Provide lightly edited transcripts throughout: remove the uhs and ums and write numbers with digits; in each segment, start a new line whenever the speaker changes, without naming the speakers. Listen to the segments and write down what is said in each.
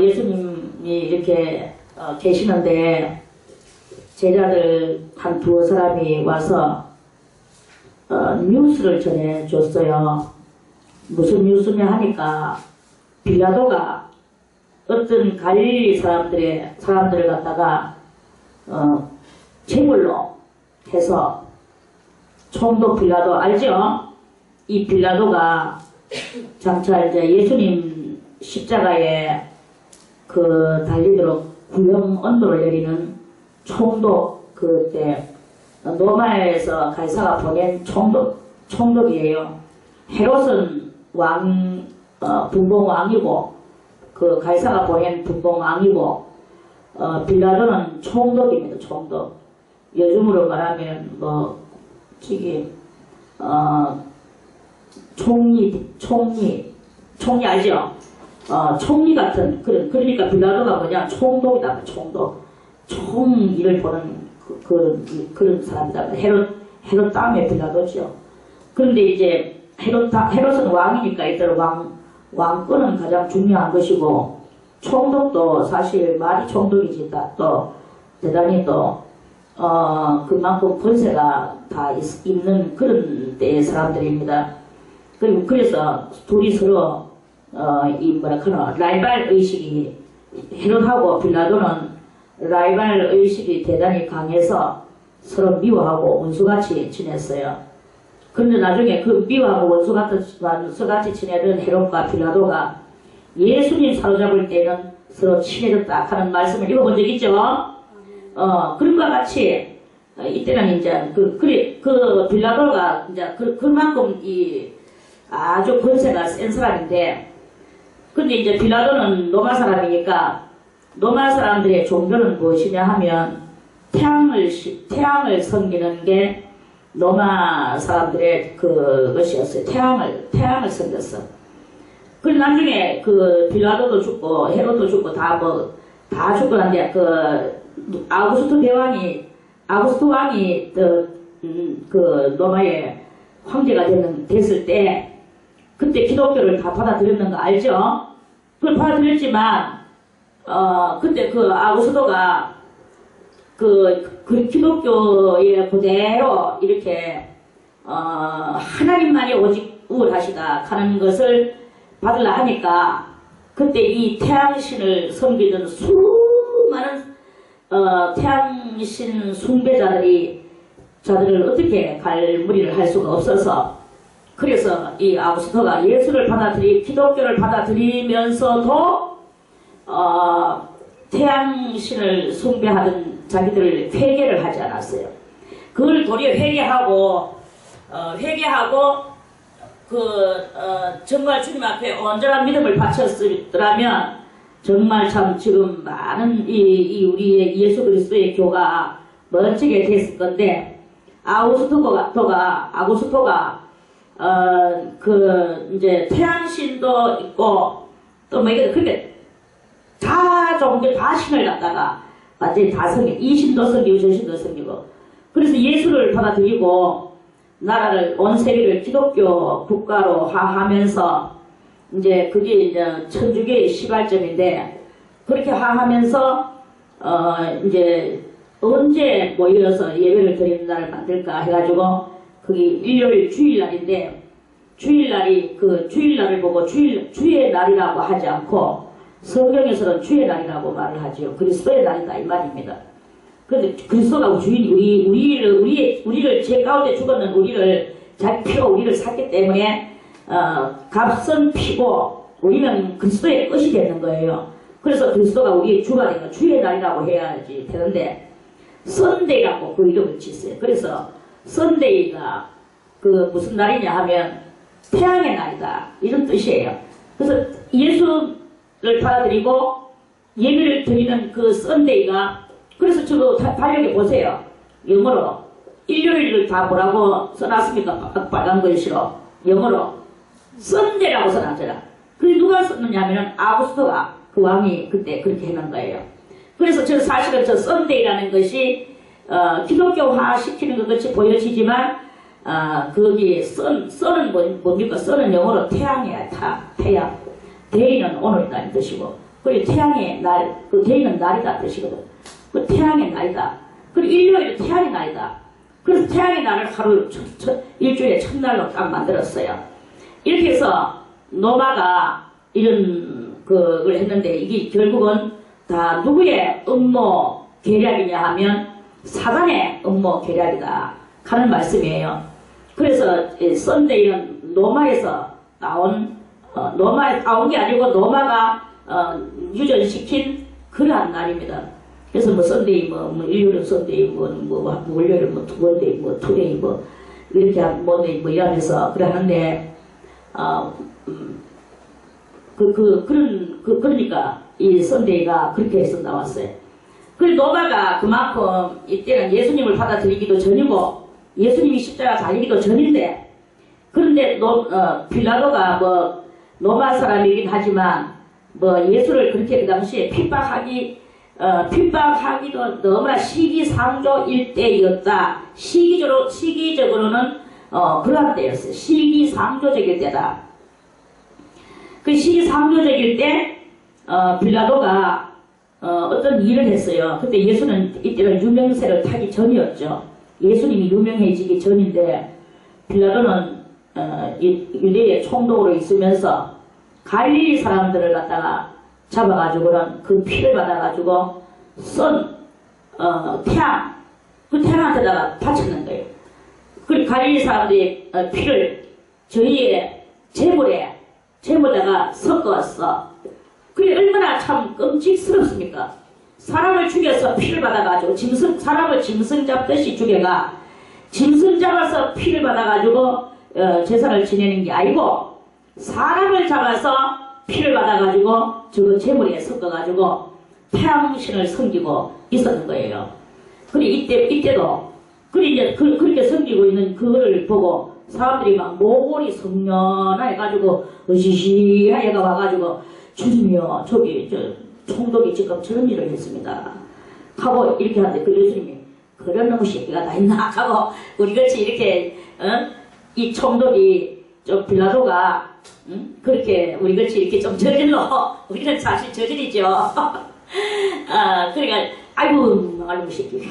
예수님이 이렇게 계시는데 제자들 한 두어 사람이 와서 뉴스를 전해줬어요. 무슨 뉴스냐 하니까 빌라도가 어떤 갈릴리 사람들을 갖다가 제물로 해서 총독 빌라도 알죠? 이 빌라도가 장차 이제 예수님 십자가에 달리도록 구형 언도를 내리는 총독, 그때 로마에서 가이사가 보낸 총독이에요. 헤롯은 분봉왕이고 그 가이사가 보낸 분봉왕이고 빌라도는 총독입니다. 총독. 요즘으로 말하면 총리 알죠? 총리 같은 그러니까 빌라도가 뭐냐 총독이다. 총독. 총일을 보는 그런 사람이다. 헤롯 다음에 빌라도죠. 그런데 이제 헤롯은 왕이니까 일단 왕권은 가장 중요한 것이고 총독도 사실 말이 총독이지 또 대단히 또 그만큼 권세가 다 있는 그런 때의 사람들입니다. 그리고 그래서 둘이 서로 라이발 의식이 헤롯하고 빌라도는 라이발 의식이 대단히 강해서 서로 미워하고 원수같이 지냈어요. 그런데 나중에 그 미워하고 원수같이 지내던 헤롯과 빌라도가 예수님 사로잡을 때는 서로 친해졌다 하는 말씀을 읽어본 적 있죠? 그런 것과 같이 이때는 이제 그 빌라도가 이제 그만큼 아주 권세가 센 사람인데, 근데 이제 빌라도는 로마 사람이니까 로마 사람들의 종교는 무엇이냐 하면 태양을 섬기는 게 로마 사람들의 그것이었어요. 태양을 섬겼어. 그리고 나중에 빌라도도 죽고 헤롯도 죽고 다 죽고 난데 아구스토 왕이 로마의 황제가 됐을 때 그때 기독교를 다 받아들였는 거 알죠? 그걸 받아들였지만 그때 아구스토가 기독교에 그대로 이렇게 하나님만이 오직 우월하시다 하는 것을 받으려 하니까 그때 이 태양신을 섬기던 수많은 태양신 숭배자들을 어떻게 갈무리를 할 수가 없어서, 그래서 이 아구스토가 기독교를 받아들이면서도 태양신을 숭배하던 자기들을 회개를 하지 않았어요. 그걸 도리어 회개하고 정말 주님 앞에 온전한 믿음을 바쳤더라면 정말 참 지금 많은 우리의 예수 그리스도의 교가 멋지게 됐을 건데, 아구스토가 이제 태양신도 있고 또 그렇게 다 종교 다 신을 갖다가 완전히 다 섬기고 이 신도 섬기고 저 신도 섬기고, 그래서 예수를 받아들이고 나라를 온 세계를 기독교 국가로 하면서 이제 그게 이제 천주교의 시발점인데, 그렇게 하면서 이제 언제 모여서 예배를 드리는 날을 만들까 해가지고 그게 일요일 주일날인데, 주일날을 보고 주의 날이라고 하지 않고 성경에서는 주의 날이라고 말을 하지요. 그리스도의 날이다 이 말입니다. 그런데 그리스도가 주인이 우리를 죄 가운데 죽었는 우리를 자기 피가 우리를 샀기 때문에 값은 피고 우리는 그리스도의 것이 되는 거예요. 그래서 그리스도가 우리의 주가 되니까 주의 날이라고 해야지 되는데, 썬데이라고 그 이름을 짓어요. 그래서 썬데이가 무슨 날이냐 하면 태양의 날이다 이런 뜻이에요. 그래서 예수를 받아들이고 예배를 드리는 그 썬데이가, 그래서 저거 달력에 보세요. 영어로 일요일을 다 뭐라고 써놨습니까? 빨간 글씨로 영어로 썬데이라고 써놨잖아. 그게 누가 썼느냐 하면 아구스토가 그 왕이 그때 그렇게 해놓은 거예요. 그래서 사실은 저 썬데이라는 것이 기독교화 시키는 것 같이 보여지지만 거기 썬은 뭡니까? 썬은 영어로 태양이야. 태양. 데이는 오늘이라는 뜻이고, 그리고 태양의 날, 그 개인은 날이다 뜻이거든. 그 태양의 날이다. 그리고 일요일은 태양의 날이다. 그래서 태양의 날을 하루 일주일에 첫날로 딱 만들었어요. 이렇게 해서 노마가 이런 그걸 했는데 이게 결국은 다 누구의 음모 계략이냐 하면 사단의 음모 계략이다 하는 말씀이에요. 그래서 썬데이는 노마에서 나온 노마에 나온 게 아니고 노마가 유전시킨 그러한 날입니다. 그래서 뭐 썬데이 뭐 일요일은 썬데이 뭐 월요일은 뭐 원데이 뭐 투데이 뭐 이렇게 뭐데이 뭐 이러면서 그러는데 그러니까 이 썬데이가 그렇게 해서 나왔어요. 그리고 노마가 그만큼 이때는 예수님을 받아들이기도 전이고 예수님이 십자가 달리기도 전인데 그런데 빌라도가 뭐 로마 사람이긴 하지만 뭐 예수를 그렇게 그 당시에 핍박하기도 너무나 시기상조일 때였다. 시기적으로는 그러한 때였어요. 시기상조적일 때다. 그 시기상조적일 때 빌라도가 어떤 일을 했어요. 그때 예수는 이때는 유명세를 타기 전이었죠. 예수님이 유명해지기 전인데 빌라도는 유대의 총독으로 있으면서 갈릴리 사람들을 갖다가 잡아가지고는 그 피를 받아가지고 그 태양한테다가 바쳤는 거예요. 그리고 갈릴리 사람들이 피를 저희의 재물에다가 섞어왔어. 그게 얼마나 참 끔찍스럽습니까? 사람을 죽여서 피를 받아가지고 사람을 짐승 잡듯이 죽여가 짐승 잡아서 피를 받아가지고 제사를 지내는 게 아니고 사람을 잡아서 피를 받아가지고 저거 재물에 섞어가지고 태양신을 섬기고 있었는 거예요. 그리고 이때도 이제 그렇게 섬기고 있는 그거를 보고 사람들이 막 모골이 성년해가지고 으시시하게 와가지고 주님이요 저기 총독이 지금 저런 일을 했습니다 하고 이렇게 하는데 그 예수님이 그런 놈의 새끼가 다 있나 하고 우리같이 이렇게 이 총독이 좀 빌라도가 그렇게 우리같이 이렇게 좀 저질러 우리는 사실 저질이죠. 그러니까 아이고 망할 새끼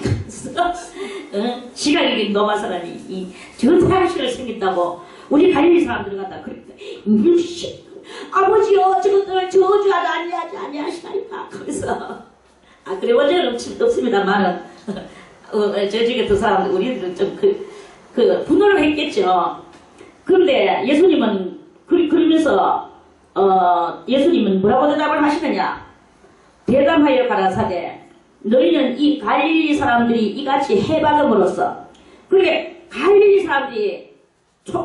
지가 이게 노마 사람이 저 태양신을 생긴다고 우리 갈릴리 사람들 갖다 그랬다. 아버지요 저것들 저주하다 아니하시나이까. 그래서 그래 원죄는 없습니다만은 저쪽에 두 사람들 우리들은 좀 분노를 했겠죠. 그런데 예수님은 그러면서 예수님은 뭐라고 대답을 하시느냐. 대담하여 가라사대 너희는 이 갈릴리 사람들이 이같이 해받음으로써 그게 갈릴리 사람들이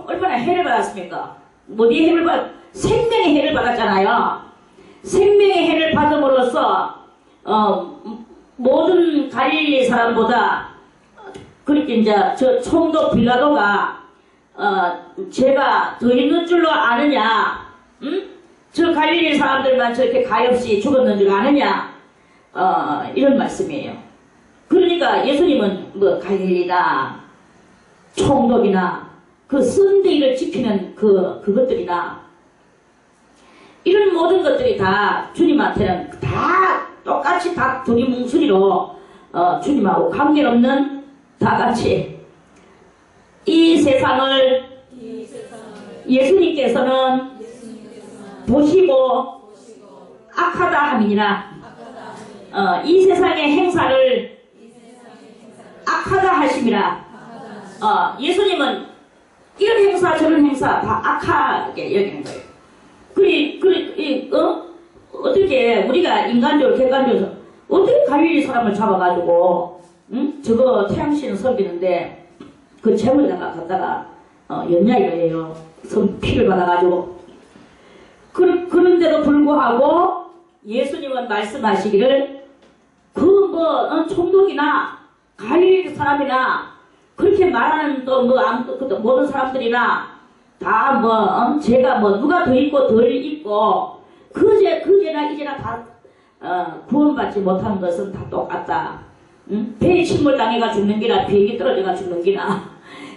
얼마나 해를 받았습니까? 어디에 해를 생명의 해를 받았잖아요. 생명의 해를 받음으로써 모든 갈릴리 사람보다 그렇게 이제 저 총독 빌라도가 죄가 더 있는 줄로 아느냐? 응? 저 갈릴리 사람들만 저렇게 가엾이 죽었는 줄 아느냐? 이런 말씀이에요. 그러니까 예수님은 뭐 갈릴리나 총독이나 그 선대위를 지키는 그것들이나 이런 모든 것들이 다 주님한테는 다 똑같이 다 두리뭉술이로 주님하고 관계없는 다 같이 이 세상을 예수님께서는 보시고 악하다 함이니라. 이 세상의 행사를 악하다 하심이라. 예수님은 이런 행사 저런 행사 다 악하게 여기는 거예요. 어떻게 우리가 인간적으로 객관적으로 어떻게 갈릴리 사람을 잡아가지고 저거 태양신을 섬기는데 그 재물에다가 갖다가 였냐 이거예요. 피를 받아가지고 그런데도 불구하고 예수님은 말씀하시기를 총독이나 갈릴리 사람이나 그렇게 말하는 또 모든 사람들이나 다 제가 누가 더 있고 덜 있고 그제나 이제나 다 구원받지 못한 것은 다 똑같다. 배에 침몰당해가 죽는 기나 비행기 떨어져가 죽는 기나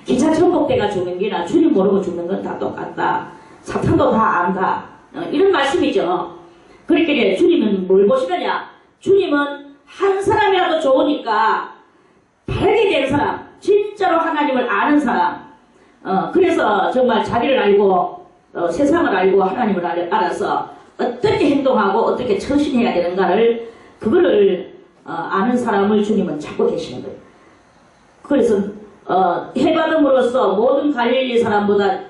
기차 전복돼가 죽는 기나 주님 모르고 죽는 건 다 똑같다. 사탄도 다 안다. 이런 말씀이죠. 그렇게 주님은 뭘 보시느냐? 주님은 한 사람이라도 좋으니까 바르게 된 사람, 진짜로 하나님을 아는 사람, 그래서 정말 자기를 알고 세상을 알고 하나님을 알아서 어떻게 행동하고 어떻게 처신해야 되는가를 그거를 아는 사람을 주님은 찾고 계시는 거예요. 그래서 해받음으로써 모든 갈릴리 사람보다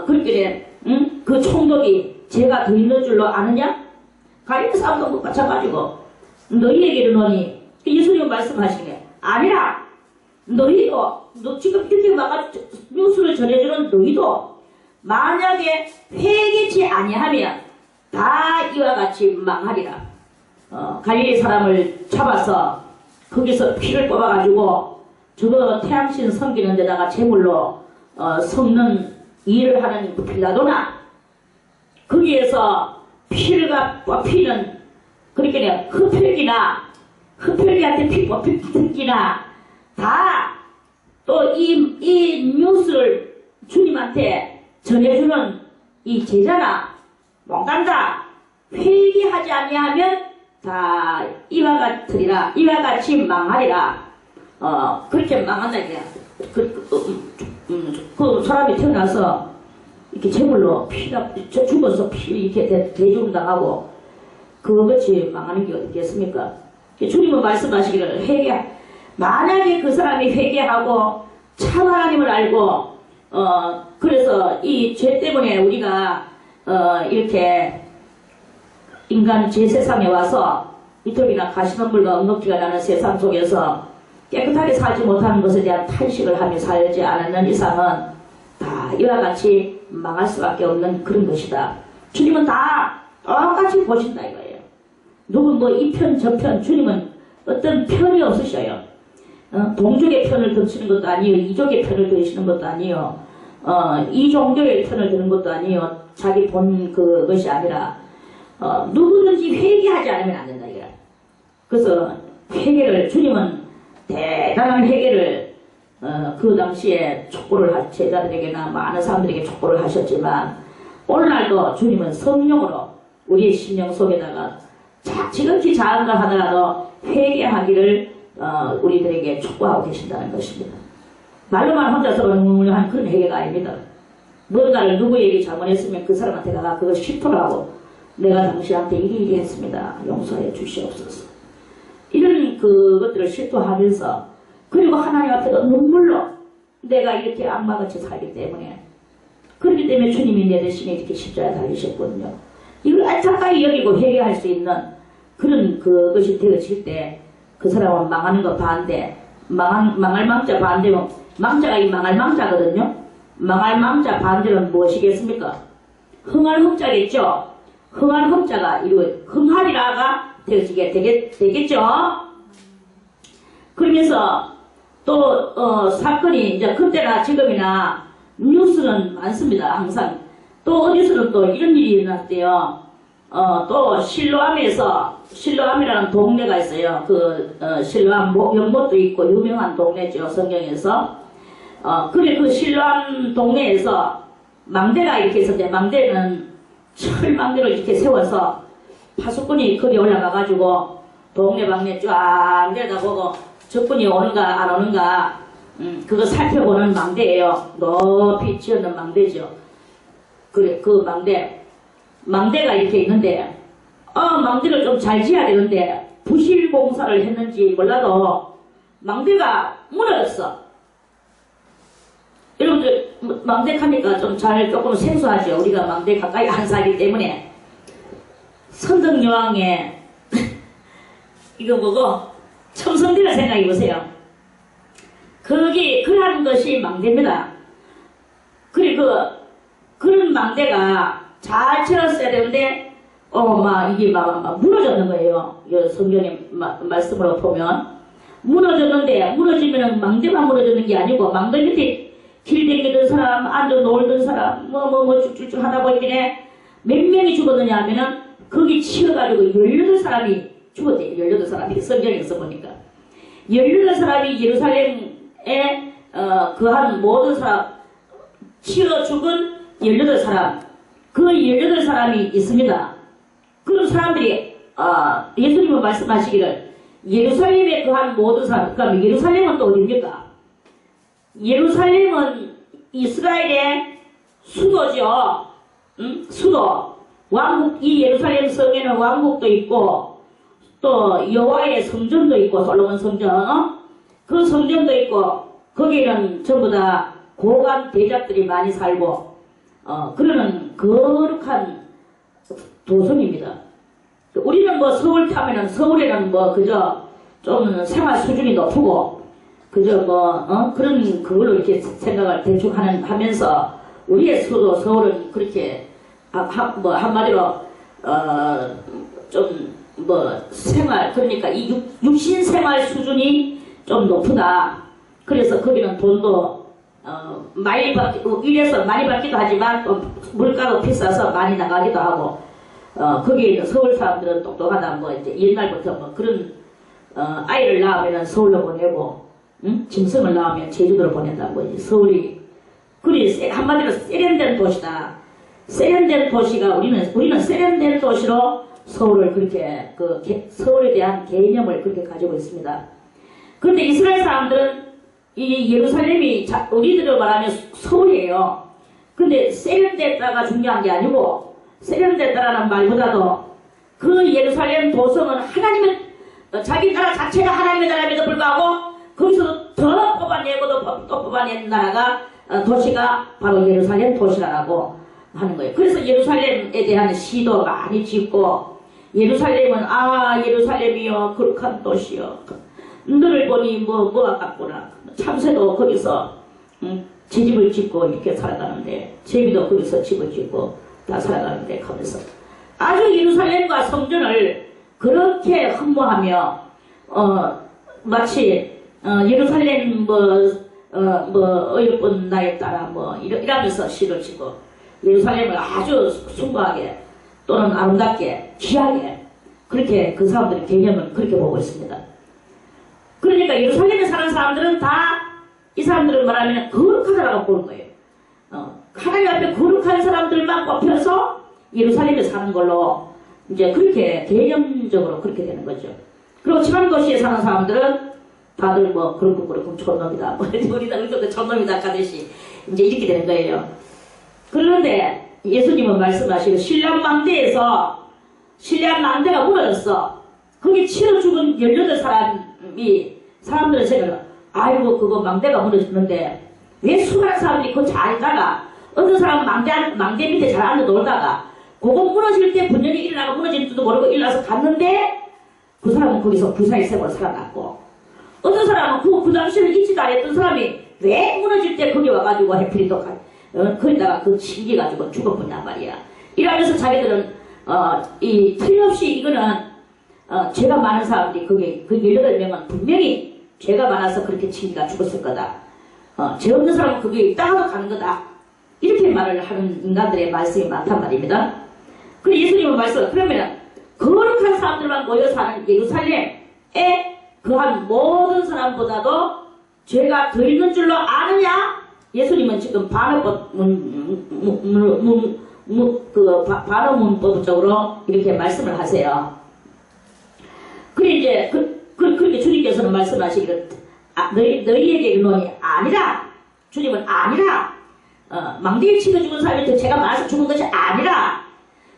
그렇게 그 총독이 죄가 더 있는 줄로 아느냐? 갈릴리 사람도 마찬가지고 너희에게는 너니 예수님 말씀하시네. 아니라 너희도 너 지금 이렇게 막 뉴스를 전해주는 너희도 만약에 회개치 아니하면 다 이와 같이 망하리라. 갈릴리 사람을 잡아서 거기서 피를 뽑아가지고 저거 태양신 섬기는 데다가 제물로 섞는 일을 하는 빌라도나 거기에서 피가 뽑히는 그렇게 흡혈귀한테 피 뽑히기나 다 또 이 뉴스를 주님한테 전해주는 이 제자나 못 간다. 회개하지 아니하면 다 이와 같으리라. 이와 같이 망하리라. 그렇게 망한다 이게. 그 사람이 태어나서 이렇게 제물로 피가 죽어서 피 이렇게 대중당하고 그것이 망하는 게 어떻겠습니까? 주님은 말씀하시기를 만약에 그 사람이 회개하고 참 하나님을 알고 그래서 이 죄 때문에 우리가 이렇게 인간 제 세상에 와서 이토록이나 가시덤불과 엉겁지가 나는 세상 속에서 깨끗하게 살지 못하는 것에 대한 탄식을 하며 살지 않았는 이상은 다 이와 같이 망할 수밖에 없는 그런 것이다. 주님은 다 똑같이 보신다 이거예요. 누군 뭐 이 편 저 편 주님은 어떤 편이 없으셔요. 동족의 편을 드시는 것도 아니요, 이족의 편을 드시는 것도 아니요, 이 종교의 편을 드는 것도 아니요, 자기 본 그것이 아니라 누구든지 회개하지 않으면 안 된다 이거야. 그래서 회개를 주님은 대단한 회개를 그 당시에 촉구를 제자들에게나 많은 사람들에게 촉구를 하셨지만 오늘날도 주님은 성령으로 우리의 심령 속에다가 지극히 작은 걸 하더라도 회개하기를 우리들에게 촉구하고 계신다는 것입니다. 말로만 혼자서 한 그런 회개가 아닙니다. 뭔가를 누구에게 잘못했으면 그 사람한테 가가 그걸 시토하고 내가 당신한테 이리 했습니다. 용서해 주시옵소서. 이런 그것들을 시토하면서 그리고 하나님 앞에서 눈물로 내가 이렇게 악마같이 살기 때문에 그렇기 때문에 주님이 내 대신에 이렇게 십자가에 달리셨거든요. 이걸 안타까이 여기고 회개할 수 있는 그런 그것이 되어질 때 그 사람은 망하는 거 반대, 망할 망자 반대면 망자가 이 망할 망자거든요. 망할 망자 반대는 무엇이겠습니까? 흥할 흥자겠죠. 흥할 흥자가 이루어 흥하리라가 되어지게 되겠죠. 그러면서 또 사건이 이제 그때나 지금이나 뉴스는 많습니다. 항상 또 어디서는 또 이런 일이 일어났대요. 또 실로암이라는 동네가 있어요. 실로암 연못도 있고 유명한 동네죠. 성경에서. 그래 그 실로암 동네에서 망대가 이렇게 있었는데 망대는 철망대를 이렇게 세워서 파수꾼이 거기 올라가가지고 동네 방네 쫙 내려다보고 적군이 오는가 안 오는가 그거 살펴보는 망대예요. 높이 지었는 망대죠. 그래 그 망대가 이렇게 있는데 망대를 좀 잘 지어야 되는데 부실 공사를 했는지 몰라도 망대가 무너졌어. 여러분들 망대 가니까 좀 조금 생소하죠. 우리가 망대 가까이 안 살기 때문에. 선덕여왕의 이거 보고 첨성대를 생각해보세요. 그러한 것이 망대입니다. 그런 망대가 잘 지었어야 되는데 이게 막 무너졌는 거예요. 성경의 말씀으로 보면 무너졌는데 무너지면 망대만 무너지는 게 아니고 망대 밑에 길 댕기던 사람, 앉아 놀던 사람 쭉쭉쭉 하다 보니까 몇 명이 죽었느냐 하면은 거기 치여가지고 18사람이 죽었대요. 18사람이 성경에서 보니까 18사람이 예루살렘에 그한 모든 사람 치여 죽은 18사람 그 18사람이 있습니다. 그런 사람들이 예수님은 말씀하시기를 예루살렘에 거한 모든 사람, 그러니까 예루살렘은 또 어디입니까? 예루살렘은 이스라엘의 수도죠. 수도. 왕국, 이 예루살렘 성에는 왕국도 있고 또 여호와의 성전도 있고 솔로몬 성전, 그 성전도 있고 거기는 전부 다 고관 대작들이 많이 살고 그러는 거룩한 도성입니다. 우리는 뭐 서울 타면은 서울에는 뭐 그저 좀 생활 수준이 높고 그저 뭐 그런 그걸로 이렇게 생각을 대충 하면서 우리의 수도 서울은 그렇게 뭐 한마디로 좀 뭐 생활 그러니까 이 육신 생활 수준이 좀 높다. 그래서 거기는 돈도 많이 이래서 많이 받기도 하지만 또 물가도 비싸서 많이 나가기도 하고 거기에 있는 서울 사람들은 똑똑하다. 뭐 이제 옛날부터 뭐 그런 아이를 낳으면 서울로 보내고 짐승을 낳으면 제주도로 보낸다고 이제 서울이 그리 한마디로 세련된 도시다. 세련된 도시가 우리는 세련된 도시로 서울을 그렇게 서울에 대한 개념을 그렇게 가지고 있습니다. 그런데 이스라엘 사람들은 이 예루살렘이 우리들을 말하면 서울이에요. 근데 세련됐다가 중요한 게 아니고 세련됐다라는 말보다도 그 예루살렘 도성은 하나님의 자기 나라 자체가 하나님의 나라임에도 불구하고 거기서도 더 뽑아내고도 또 뽑아낸 나라가 도시가 바로 예루살렘 도시라고 하는 거예요. 그래서 예루살렘에 대한 시도 많이 짓고 예루살렘은 예루살렘이여 거룩한 도시여 너를 보니 뭐 아깝구나. 참새도 거기서 제집을 짓고 이렇게 살아가는데 제비도 거기서 집을 짓고 다 살아가는데 하면서 아주 예루살렘과 성전을 그렇게 흠모하며 마치 예루살렘 어여쁜 나의 딸아 이러면서 시를 짓고 예루살렘을 아주 숭고하게 또는 아름답게 귀하게 그렇게 그 사람들의 개념을 그렇게 보고 있습니다. 그러니까 예루살렘에 사는 사람들은 다 이 사람들을 말하면 거룩하다라고 보는 거예요. 하나님 앞에 거룩한 사람들만 꼽혀서 예루살렘에 사는 걸로 이제 그렇게 개념적으로 그렇게 되는 거죠. 그리고 지방도시에 사는 사람들은 다들 뭐 그렇고 촌놈이다. 우리도 촌놈이다 하듯이 이제 이렇게 되는 거예요. 그런데 예수님은 말씀하시고 신랑 망대가 무너졌어. 거기 치러 죽은 18사람이 사람들은 생각을 아이고 그거 망대가 무너졌는데 왜 수많은 사람들이 그거 잘 있다가 어떤 사람은 망대 밑에 잘 앉아 놀다가 그거 무너질 때 분명히 일어나고 무너질 줄도 모르고 일어나서 갔는데 그 사람은 거기서 부사의 생으로 살아났고 어떤 사람은 그 당시를 잊지도 않았던 사람이 왜 무너질 때 거기 와가지고 해프리 또 거기다가 그 신기가지고 죽었구나 말이야. 이러면서 자기들은 이 틀림없이 이거는 죄가 많은 사람들이 거기 그 18명은 분명히 죄가 많아서 그렇게 친기가 죽었을 거다. 죄 없는 사람은 거기에 땅으로 가는 거다. 이렇게 말을 하는 인간들의 말씀이 많단 말입니다. 그래서 예수님은 그러면 거룩한 사람들만 모여 사는 예루살렘에 그한 모든 사람보다도 죄가 더 있는 줄로 아느냐? 예수님은 지금 반어문법적으로 이렇게 말씀을 하세요. 그래 이제 그렇게 주님께서는 말씀하시기를 너희에게 이르노니 아니라 주님은 아니라 망대에 치겨 죽은 사람이 더 죄가 많아서 죽은 것이 아니라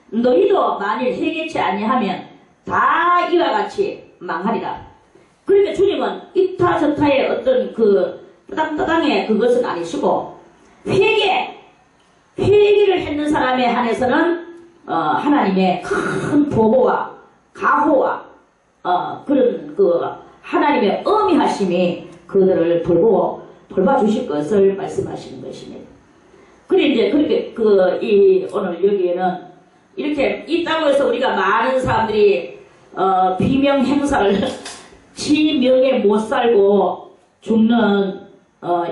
너희도 만일 회개치 아니하면 다 이와 같이 망하리라. 그러니까 주님은 이타저타의 어떤 그 따당따당의 그것은 아니시고 회개를 했는 사람에 한해서는 하나님의 큰 보호와 가호와 그런 그 하나님의 어미하심이 그들을 돌봐주실 것을 말씀하시는 것입니다. 그래 이제 그렇게 오늘 여기에는 이렇게 이 땅에서 우리가 많은 사람들이 비명 행사를 지 명에 못 살고 죽는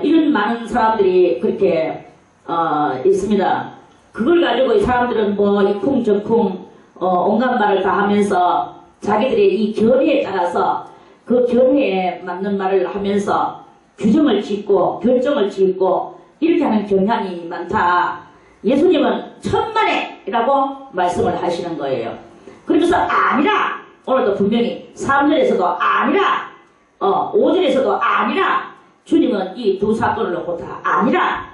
이런 많은 사람들이 그렇게 있습니다. 그걸 가지고 이 사람들은 뭐 이쿵저쿵 온갖 말을 다 하면서 자기들의 이 견해에 따라서 그 견해에 맞는 말을 하면서 규정을 짓고 결정을 짓고 이렇게 하는 경향이 많다. 예수님은 천만에라고 말씀을 하시는 거예요. 그러면서 아니라 오늘도 분명히 3절에서도 아니라 5절에서도 아니라 주님은 이 두 사건을 놓고 다 아니라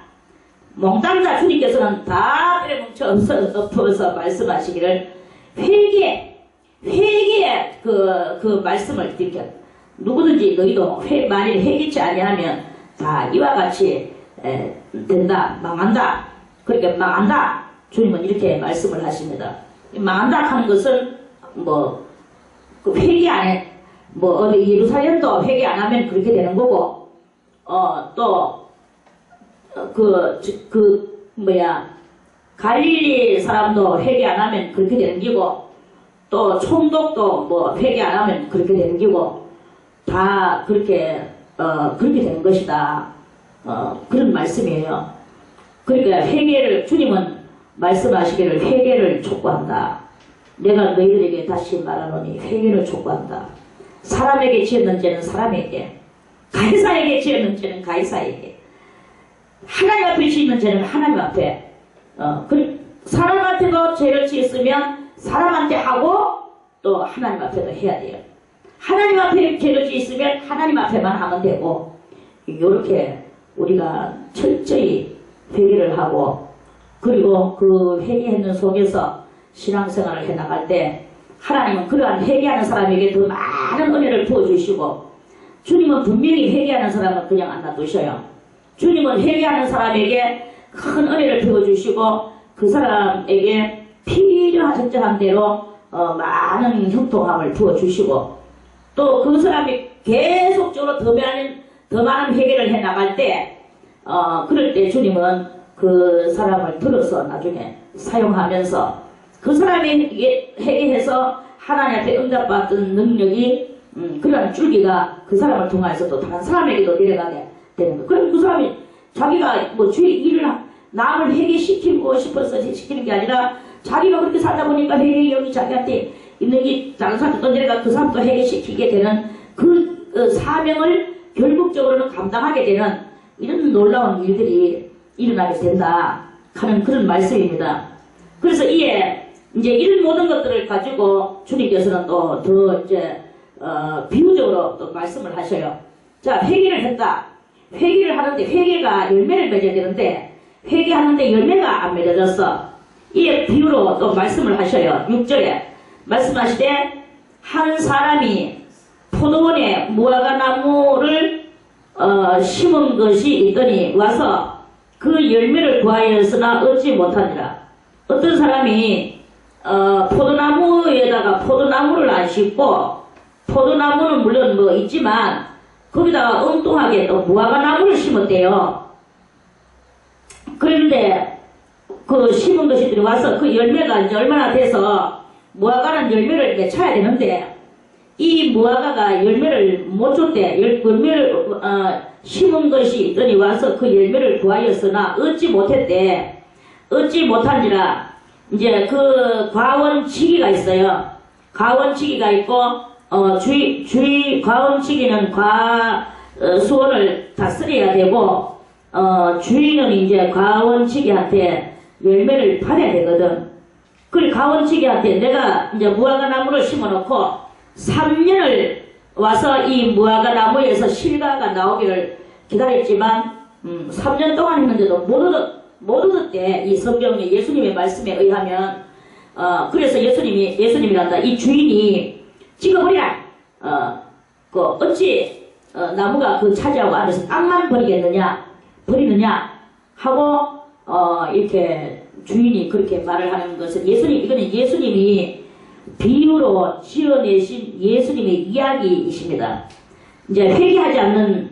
몽땅 주님께서는 다 때려뭉쳐 엎어서 말씀하시기를 회개의 그 말씀을 드리켜 누구든지 너희도 만일 회개치 아니하면 다 이와 같이 된다 망한다 그렇게 망한다 주님은 이렇게 말씀을 하십니다. 망한다 하는 것은 그 회개 안에 어디 예루살렘도 회개 안 하면 그렇게 되는 거고 또 갈릴리 사람도 회개 안 하면 그렇게 되는 기고 또 총독도 회개 안 하면 그렇게 되는 기고 다 그렇게 되는 것이다. 그런 말씀이에요. 그러니까 주님은 말씀하시기를 회개를 촉구한다. 내가 너희들에게 다시 말하노니 회개를 촉구한다. 사람에게 지었는 죄는 사람에게, 가이사에게 지었는 죄는 가이사에게, 하나님 앞에 지었는 죄는 하나님 앞에, 사람한테도 죄를 지었으면 사람한테 하고 또 하나님 앞에도 해야 돼요. 하나님 앞에 죄를 지었으면 하나님 앞에만 하면 되고, 이렇게 우리가 철저히 회개를 하고, 그리고 그 회개하는 속에서 신앙생활을 해나갈 때 하나님은 그러한 회개하는 사람에게 더 많은 은혜를 부어주시고 주님은 분명히 회개하는 사람은 그냥 안 놔두셔요. 주님은 회개하는 사람에게 큰 은혜를 부어주시고 그 사람에게 필요한 적절한 대로 많은 형통함을 부어주시고 또 그 사람이 계속적으로 더 많은 회개를 해나갈 때 그럴 때 주님은 그 사람을 들어서 나중에 사용하면서 그 사람이 회개해서 하나님 앞에 응답받은 능력이 그런 줄기가 그 사람을 통해서 또 다른 사람에게도 내려가게 되는 거예요. 그럼 그 사람이 자기가 주의 일을 남을 회개시키고 싶어서 시키는 게 아니라 자기가 그렇게 살다 보니까 회개 여기 자기한테 있는 게 다른 사람도 또 내려가 그 사람도 회개시키게 되는 그 사명을 결국적으로는 감당하게 되는 이런 놀라운 일들이 일어나게 된다 하는 그런 말씀입니다. 그래서 이제 이런 모든 것들을 가지고 주님께서는 또 더 이제 비유적으로 또 말씀을 하셔요. 자, 회개를 했다. 회개를 하는데 회개가 열매를 맺어야 되는데 회개하는데 열매가 안 맺어졌어. 이에 비유로 또 말씀을 하셔요. 6절에 말씀하시되 한 사람이 포도원에 무화과 나무를 심은 것이 있더니 와서 그 열매를 구하였으나 얻지 못하니라. 어떤 사람이 포도나무에다가 포도나무를 안 심고 포도나무는 물론 있지만 거기다가 엉뚱하게 또 무화과 나무를 심었대요. 그런데 그 심은 것이 들어와서 그 열매가 이제 얼마나 돼서 무화과는 열매를 맺혀야 되는데 이 무화과가 열매를 못 줬대. 열매를 심은 것이 있더니 와서 그 열매를 구하였으나 얻지 못했대. 얻지 못한지라 이제 그 과원치기가 있어요. 과원치기가 있고 과원치기는 수원을 다스려야 되고 주인은 이제 과원치기한테 열매를 받아야 되거든. 그 과원치기한테 내가 이제 무화과 나무를 심어놓고 3년을 와서 이 무화과 나무에서 실과가 나오기를 기다렸지만 3년 동안 했는데도 못 얻었대. 이 성경의 예수님의 말씀에 의하면 그래서 예수님이란다. 이 주인이 찍어버리라. 어찌 나무가 그 차지하고 안에서 땅만 버리느냐 하고 이렇게 주인이 그렇게 말을 하는 것은 이거는 예수님이 비유로 지어내신 예수님의 이야기이십니다. 이제 회개하지 않는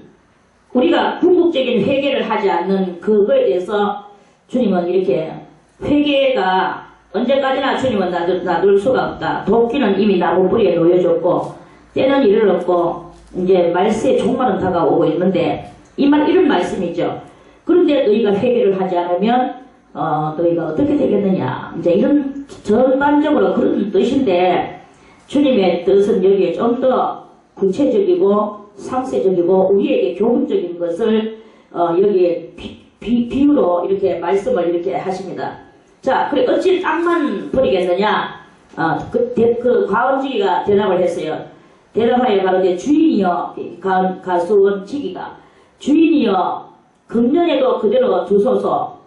우리가 궁극적인 회개를 하지 않는 그거에 대해서 주님은 이렇게 회개가 언제까지나 주님은 놔둘 수가 없다. 도끼는 이미 나무 뿌리에 놓여졌고 때는 이르렀고 이제 말세의 종말은 다가오고 있는데 이런 말씀이죠. 그런데 너희가 회개를 하지 않으면 너희가 어떻게 되겠느냐. 이제 이런 전반적으로 그런 뜻인데 주님의 뜻은 여기에 좀 더 구체적이고 상세적이고 우리에게 교훈적인 것을 여기에 비유로 이렇게 말씀을 이렇게 하십니다. 자, 그래 어찌 땅만 버리겠느냐? 그 과원지기가 대답을 했어요. 대답하여 가로되 주인이여, 가수원지기가 주인이여 금년에도 그대로 두소서.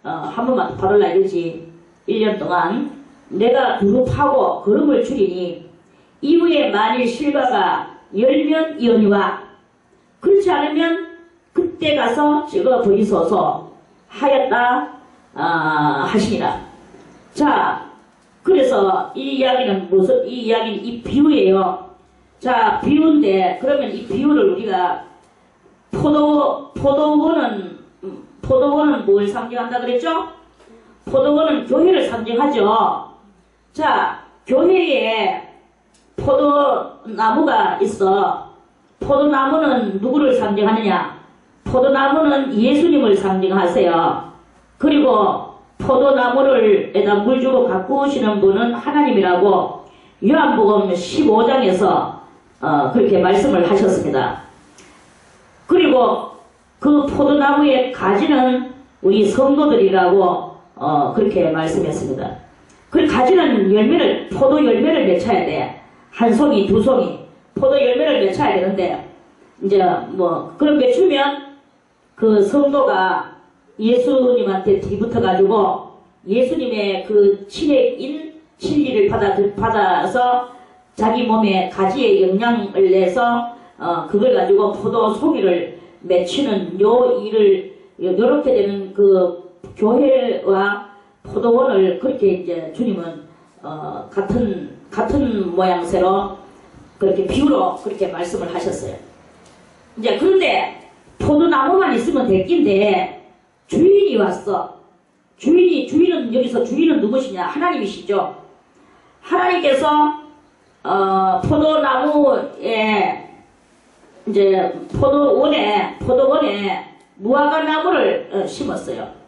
한 번만 바로 알겠지. 1년 동안 내가 두릅하고 걸음을 줄이니 이후에 만일 실과가 열면 이언이와 그렇지 않으면 그때 가서 찍어버리소서 하였다 하시니라. 자, 그래서 이 이야기는 이 이야기는 이 비유예요. 자, 비유인데 그러면 이 비유를 우리가 포도원은 뭘 상징한다 그랬죠? 포도원은 교회를 상징하죠. 자, 교회에 포도나무가 있어. 포도나무는 누구를 상징하느냐? 포도나무는 예수님을 상징하세요. 그리고 포도나무를에다 물 주고 가꾸시는 분은 하나님이라고 요한복음 15장에서 그렇게 말씀을 하셨습니다. 그리고 그 포도나무의 가지는 우리 성도들이라고 그렇게 말씀했습니다. 그 가지는 열매를, 포도 열매를 맺혀야 돼. 한 송이, 두 송이 포도 열매를 맺혀야 되는데 이제 뭐 그런 맺추면 그 성도가 예수님한테 뒤붙어가지고 예수님의 그 진액인 진리를 받아서 자기 몸에 가지의 영향을 내서 그걸 가지고 포도 송이를 맺히는 요 일을 요렇게 되는 그 교회와 포도원을 그렇게 이제 주님은 같은 모양새로 그렇게 비유로 그렇게 말씀을 하셨어요. 이제 그런데 포도나무만 있으면 됐긴데 주인이 왔어. 주인은 여기서 주인은 누구시냐? 하나님이시죠. 하나님께서 포도나무에 이제 포도원에 무화과 나무를 심었어요.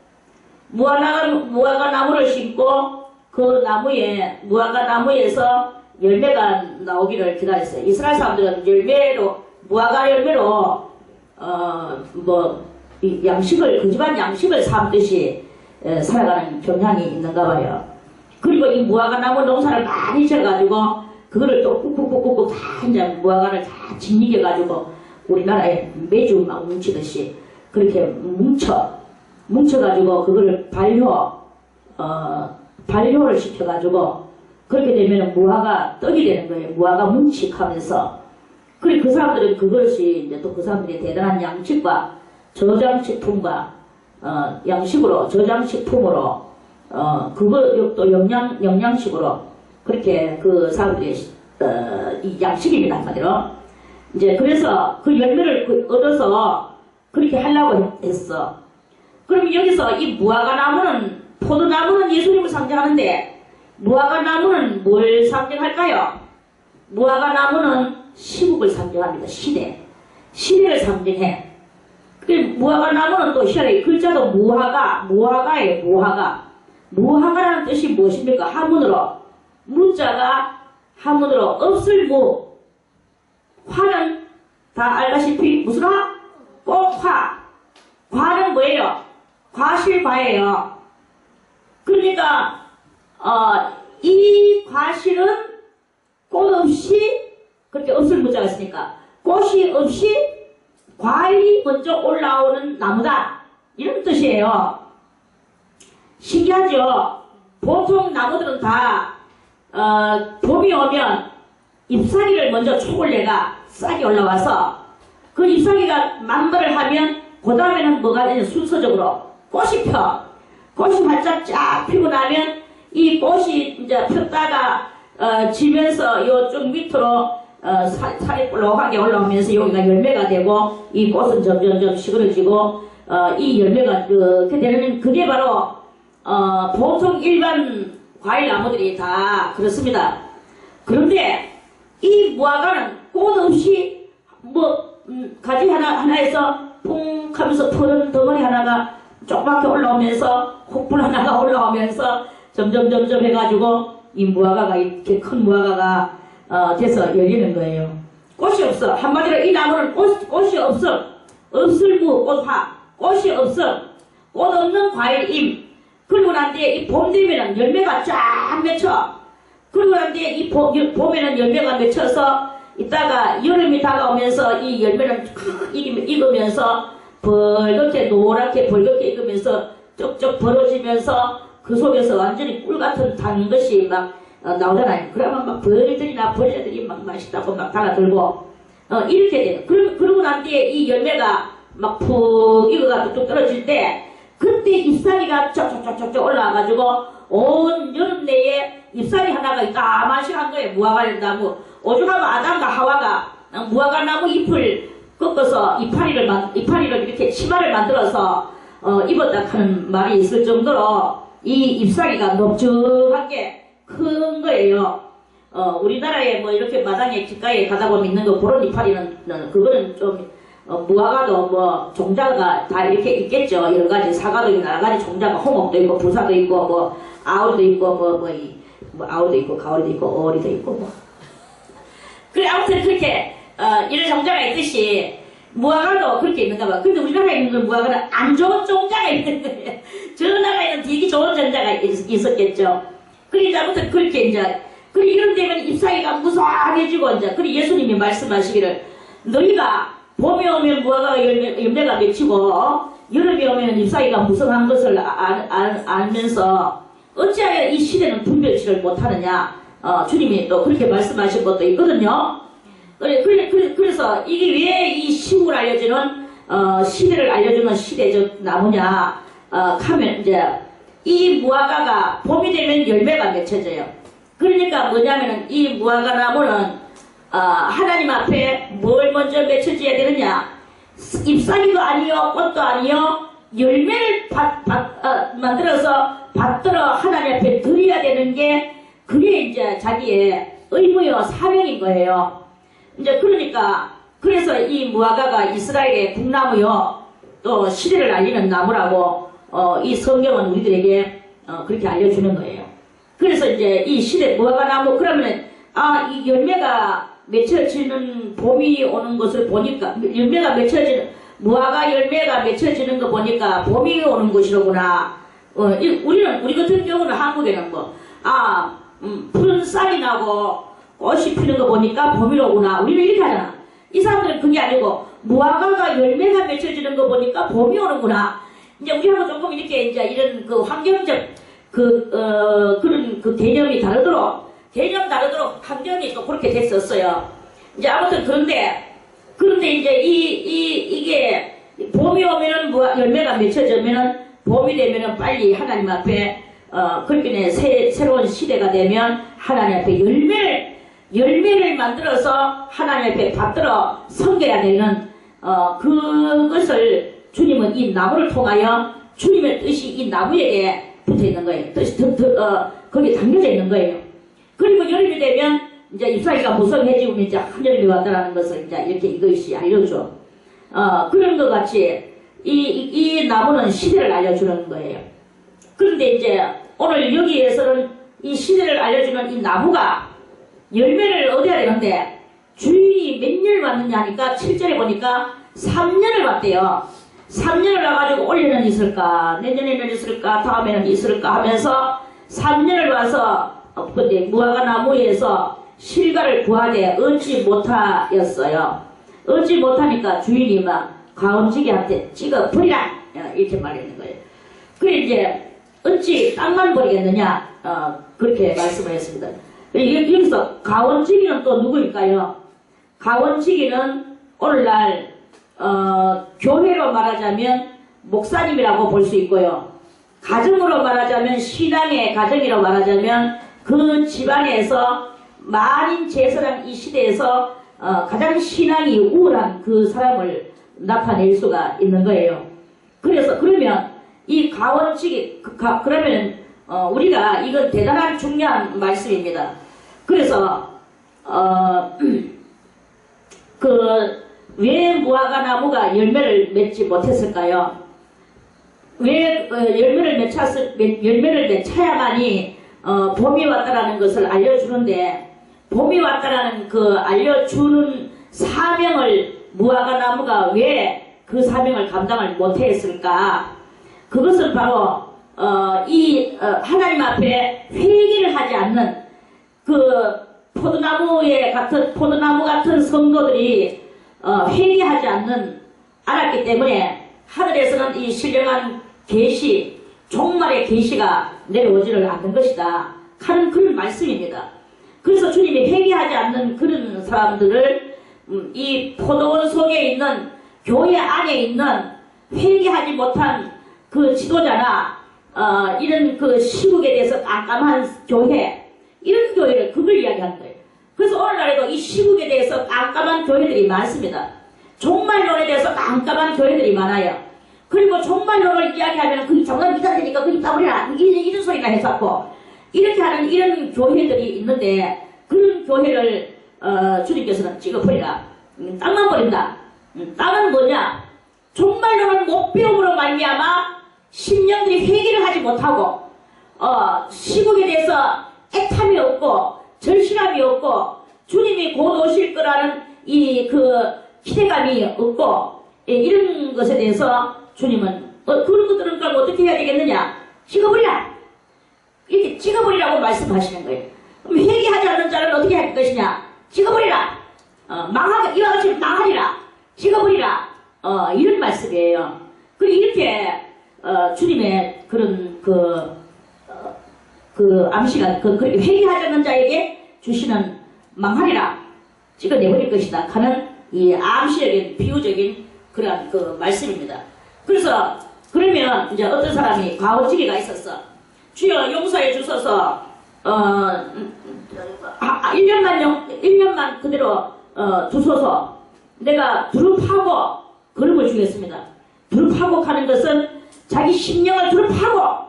무화과 나무를 심고 그 나무에 무화과 나무에서 열매가 나오기를 기다렸어요. 이스라엘 사람들은 무화과 열매로 이 양식을 그 집안 양식을 삼듯이 살아가는 경향이 있는가 봐요. 그리고 이 무화과 나무 농사를 많이 지어가지고 그거를 또 꾹꾹꾹꾹 다 이제 무화과를 다 짓이겨가지고 우리나라에 매주 막 뭉치듯이 그렇게 뭉쳐가지고 그거를 발효를 시켜가지고 그렇게 되면 무화과 떡이 되는 거예요. 무화과 뭉치하면서. 그리고 그 사람들은 그것이 이제 또 그 사람들이 대단한 양식과 저장식품과 양식으로 저장식품으로 그거 또 영양식으로 그렇게 그 사람들이 이 양식입니다 한마디로. 이제 그래서 그 열매를 얻어서 그렇게 하려고 했어. 그럼 여기서 이 무화과 나무는 포도나무는 예수님을 상징하는데 무화과 나무는 뭘 상징할까요? 무화과 나무는 시국을 상징합니다. 시대를 상징해. 그 무화과 나무는 또 희한하게 글자도 무화과예요. 무화과라는 뜻이 무엇입니까? 문자가 한문으로 없을 무. 화는 다 알다시피 무슨 화? 꽃화. 과는 뭐예요? 과실과예요. 그러니까 이 과실은 꽃 없이 그렇게 없을 문자가 있으니까 꽃이 없이 과일이 먼저 올라오는 나무다. 이런 뜻이에요. 신기하죠? 보통 나무들은 다 봄이 오면 잎사귀를 먼저 초골레가 싹이 올라와서 그 잎사귀가 만발을 하면 그 다음에는 뭐가 되냐 순서적으로 꽃이 펴. 꽃이 활짝 쫙 피고 나면 이 꽃이 이제 폈다가 지면서 이쪽 밑으로 살이 볼록하게 올라오면서 여기가 열매가 되고 이 꽃은 점점점 시그러지고 이 열매가 그렇게 되는 그게 바로 보통 일반 과일 나무들이 다 그렇습니다. 그런데 이 무화과는 꽃 없이 가지 하나에서 퐁 하면서 푸른 덩어리 하나가 조그맣게 올라오면서 혹불 하나가 올라오면서 점점 해가지고 이 무화과가 이렇게 큰 무화과가 돼서 열리는 거예요. 꽃이 없어. 한마디로 이 나무는 꽃이 없어. 없을무 꽃화. 꽃이 없어. 꽃 없는 과일임. 그리고 난 뒤에 이 봄 되면은 열매가 쫙 맺혀. 그러고 난 뒤에 이 봄에는 열매가 맺혀서 이따가 여름이 다가오면서 이 열매는 익으면서 벌겋게 노랗게 벌겋게 익으면서 쪽쪽 벌어지면서 그 속에서 완전히 꿀 같은 단 것이 막 나오잖아요. 그러면 막 벌들이나 벌레들이 막 맛있다고 막 달아들고 이렇게 돼요. 그러고 난 뒤에 이 열매가 막 푹 익어가지고 뚝 떨어질 때 그때 잎사귀가 쫙쫙쫙쫙 올라와가지고 온 여름 내에 잎사귀 하나가 까만식한 거예요. 무화과나무. 오죽하면 아담과 하와가 무화과나무 잎을 꺾어서 이파리를 이렇게 치마를 만들어서 입었다 하는 말이 있을 정도로 이 잎사귀가 넓적하게 큰 거예요. 우리나라에 뭐 이렇게 마당에 길가에 가다 보면 있는 거 그런 이파리는 그거는 좀 무화과도 뭐 종자가 다 이렇게 있겠죠. 여러 가지 사과도 있고 여러 가지 종자가 홍옥도 있고 부사도 있고 뭐 아우리도 있고 뭐 아우리도 있고 가오리도 있고 어리도 있고 뭐 그래 아무튼 그렇게 이런 종자가 있듯이 무화과도 그렇게 있는가 봐. 근데 우리나라에 있는 무화과는 안 좋은 종자가 있는 거예요. 저 나라에는 되게 좋은 종자가 있었겠죠. 그러니까 아무튼 그렇게 이제 그리고 이런 데면 잎사귀가 무성해지고 이제 그리고 예수님이 말씀하시기를 너희가 봄이 오면 무화과가 열매가 맺히고 여름이 오면 잎사귀가 무성한 것을 알면서 어찌하여 이 시대는 분별치를 못하느냐. 주님이 또 그렇게 말씀하신 것도 있거든요. 그래서 이게 왜 이 시국을 알려주는 시대를 알려주는 시대적 나무냐 하면 이제 이 무화과가 봄이 되면 열매가 맺혀져요. 그러니까 뭐냐면은 이 무화과 나무는 하나님 앞에 뭘 먼저 맺혀져야 되느냐. 잎사귀도 아니요 꽃도 아니요 열매를 만들어서 받들어 하나님 앞에 드려야 되는 게 그게 이제 자기의 의무요 사명인 거예요. 이제 그러니까 그래서 이 무화과가 이스라엘의 북나무요 또 시대를 알리는 나무라고 이 성경은 우리들에게 그렇게 알려주는 거예요. 그래서 이제 이 시대 무화과 나무 그러면 이 열매가 맺혀지는 봄이 오는 것을 보니까 열매가 맺혀지는 무화과 열매가 맺혀지는 거 보니까 봄이 오는 것이로구나. 우리 같은 경우는 한국에는 푸른 쌀이 나고 꽃이 피는 거 보니까 봄이로구나. 우리는 이렇게 하잖아. 이 사람들은 그게 아니고 무화과가 열매가 맺혀지는 거 보니까 봄이 오는구나. 이제 우리하고 조금 이렇게 이제 이런 그 환경적 그런 그 개념이 다르도록 환경이 또 그렇게 됐었어요. 이제 아무튼 그런데 이제 이게 봄이 오면은 열매가 맺혀지면은 봄이 되면은 빨리 하나님 앞에 그렇게 새로운 시대가 되면 하나님 앞에 열매를 만들어서 하나님 앞에 받들어 섬겨야 되는 그것을 주님은 이 나무를 통하여 주님의 뜻이 이 나무에게 붙어 있는 거예요. 뜻이 거기에 담겨져 있는 거예요. 그리고 여름이 되면 이제 잎사귀가 무성해지고 이제 한여름이 왔다라는 것을 이제 이렇게 이것이 알려줘. 그런 것 같이 이 나무는 시대를 알려주는 거예요. 그런데 이제 오늘 여기에서는 이 시대를 알려주는 이 나무가 열매를 얻어야 되는데 주인이 몇 년을 왔느냐 하니까 7절에 보니까 3년을 왔대요. 3년을 와가지고 올해는 있을까 내년에는 있을까 다음에는 있을까 하면서 3년을 와서 근데 무화과 나무에서 실과를 구하되 얻지 못하였어요. 얻지 못하니까 주인이 막 가온지기한테 찍어 버리라 이렇게 말했는 거예요. 그래 이제 어찌 땅만 버리겠느냐 그렇게 말씀을 했습니다. 여기서 가온지기는 또 누구일까요? 가온지기는 오늘날 교회로 말하자면 목사님이라고 볼 수 있고요. 가정으로 말하자면 신앙의 가정이라고 말하자면 그 집안에서 만인 제사장 이 시대에서 가장 신앙이 우월한 그 사람을 나타낼 수가 있는 거예요. 그래서 그러면 이 가원칙이 그러면 우리가 이건 대단한 중요한 말씀입니다. 그래서 왜 무화과 나무가 열매를 맺지 못했을까요? 왜 열매를 맺혀야만이 봄이 왔다라는 것을 알려주는데 봄이 왔다라는 그 알려주는 사명을 무화과 나무가 왜 그 사명을 감당을 못했을까? 그것은 바로 하나님 앞에 회개를 하지 않는 그 포도나무 같은 성도들이 회개하지 알았기 때문에 하늘에서는 이 신령한 계시, 종말의 계시가 내려오지를 않는 것이다 하는 그런 말씀입니다. 그래서 주님이 회개하지 않는 그런 사람들을 이 포도원 속에 있는 교회 안에 있는 회개하지 못한 그 지도자나 이런 그 시국에 대해서 깜깜한 교회, 이런 교회를 그걸 이야기하는 거예요. 그래서 오늘날에도 이 시국에 대해서 깜깜한 교회들이 많습니다. 종말론에 대해서 깜깜한 교회들이 많아요. 그리고 종말론을 이야기하면 그게 장난 미달되니까 그게 따버리라 이런 소리가 해서 이렇게 하는 이런 교회들이 있는데, 그런 교회를 주님께서는 찍어버리라. 땅만 버린다. 땅은 뭐냐? 종말론을 못 배움으로 말미암아 신령들이 회개를 하지 못하고 시국에 대해서 애탐이 없고 절실함이 없고 주님이 곧 오실 거라는 이 기대감이 없고, 이런 것에 대해서 주님은 그런 것들은 그럼 어떻게 해야 되겠느냐? 찍어버리라. 이렇게 찍어버리라고 말씀하시는 거예요. 그럼 회개하지 않는 자는 어떻게 할 것이냐? 찍어버리라. 이와 같이 망하리라. 찍어버리라. 이런 말씀이에요. 그리고 이렇게 주님의 그런 암시가 그렇게 회개하지 않는 자에게 주시는 망하리라, 찍어내버릴 것이다 하는 이 암시적인 비유적인 그런 말씀입니다. 그래서 그러면 이제 어떤 사람이 가오지기가 있었어. 주여 용서해 주소서. 1년만 그대로 두소서. 내가 두릅하고 걸음을 주겠습니다. 두릅하고 가는 것은 자기 심령을 두릅하고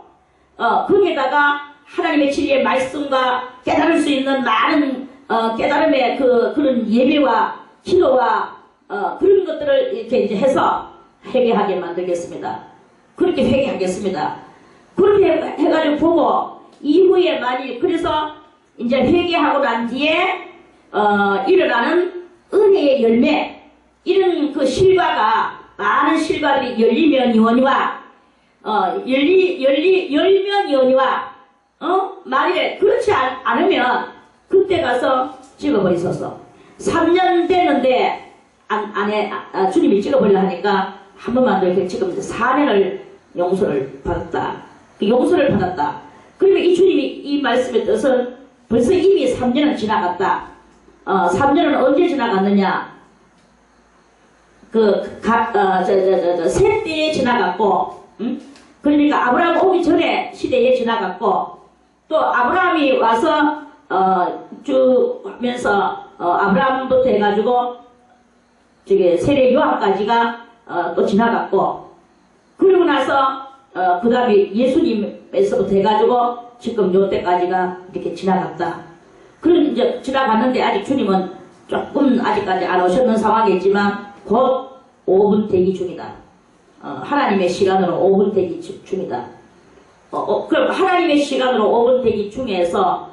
거기에다가 하나님의 진리의 말씀과 깨달을 수 있는 많은 깨달음의 그런 예배와 기도와 그런 것들을 이렇게 이제 해서 회개하게 만들겠습니다. 그렇게 회개하겠습니다. 그렇게 해가지고 보고 이후에 만일 그래서 이제 회개하고 난 뒤에 일어나는 은혜의 열매, 이런 실과가 많은 실과들이 열리면 연이와 열면 연이와 만일에 그렇지 않으면 그때 가서 찍어버리소서. 3년 됐는데 주님이 찍어버리려 하니까 한 번만 더 이렇게 찍으면 4년을 용서를 받았다. 용서를 받았다. 그러면 이 주님이 이 말씀의 뜻은 벌써 이미 3년은 지나갔다. 3년은 언제 지나갔느냐? 셋 때에 지나갔고, 그러니까 아브라함 오기 전에 시대에 지나갔고, 또 아브라함이 와서 쭉 하면서 아브라함부터 해가지고 세례 요한까지가 또 지나갔고, 그러고 나서 그 다음에 예수님에서부터 해가지고 지금 요때까지가 이렇게 지나갔다. 그런 이제 지나갔는데 아직 주님은 조금 아직까지 안 오셨는 상황이지만 곧 5분 대기 중이다. 하나님의 시간으로 5분 대기 중이다. 그럼 하나님의 시간으로 5분 대기 중에서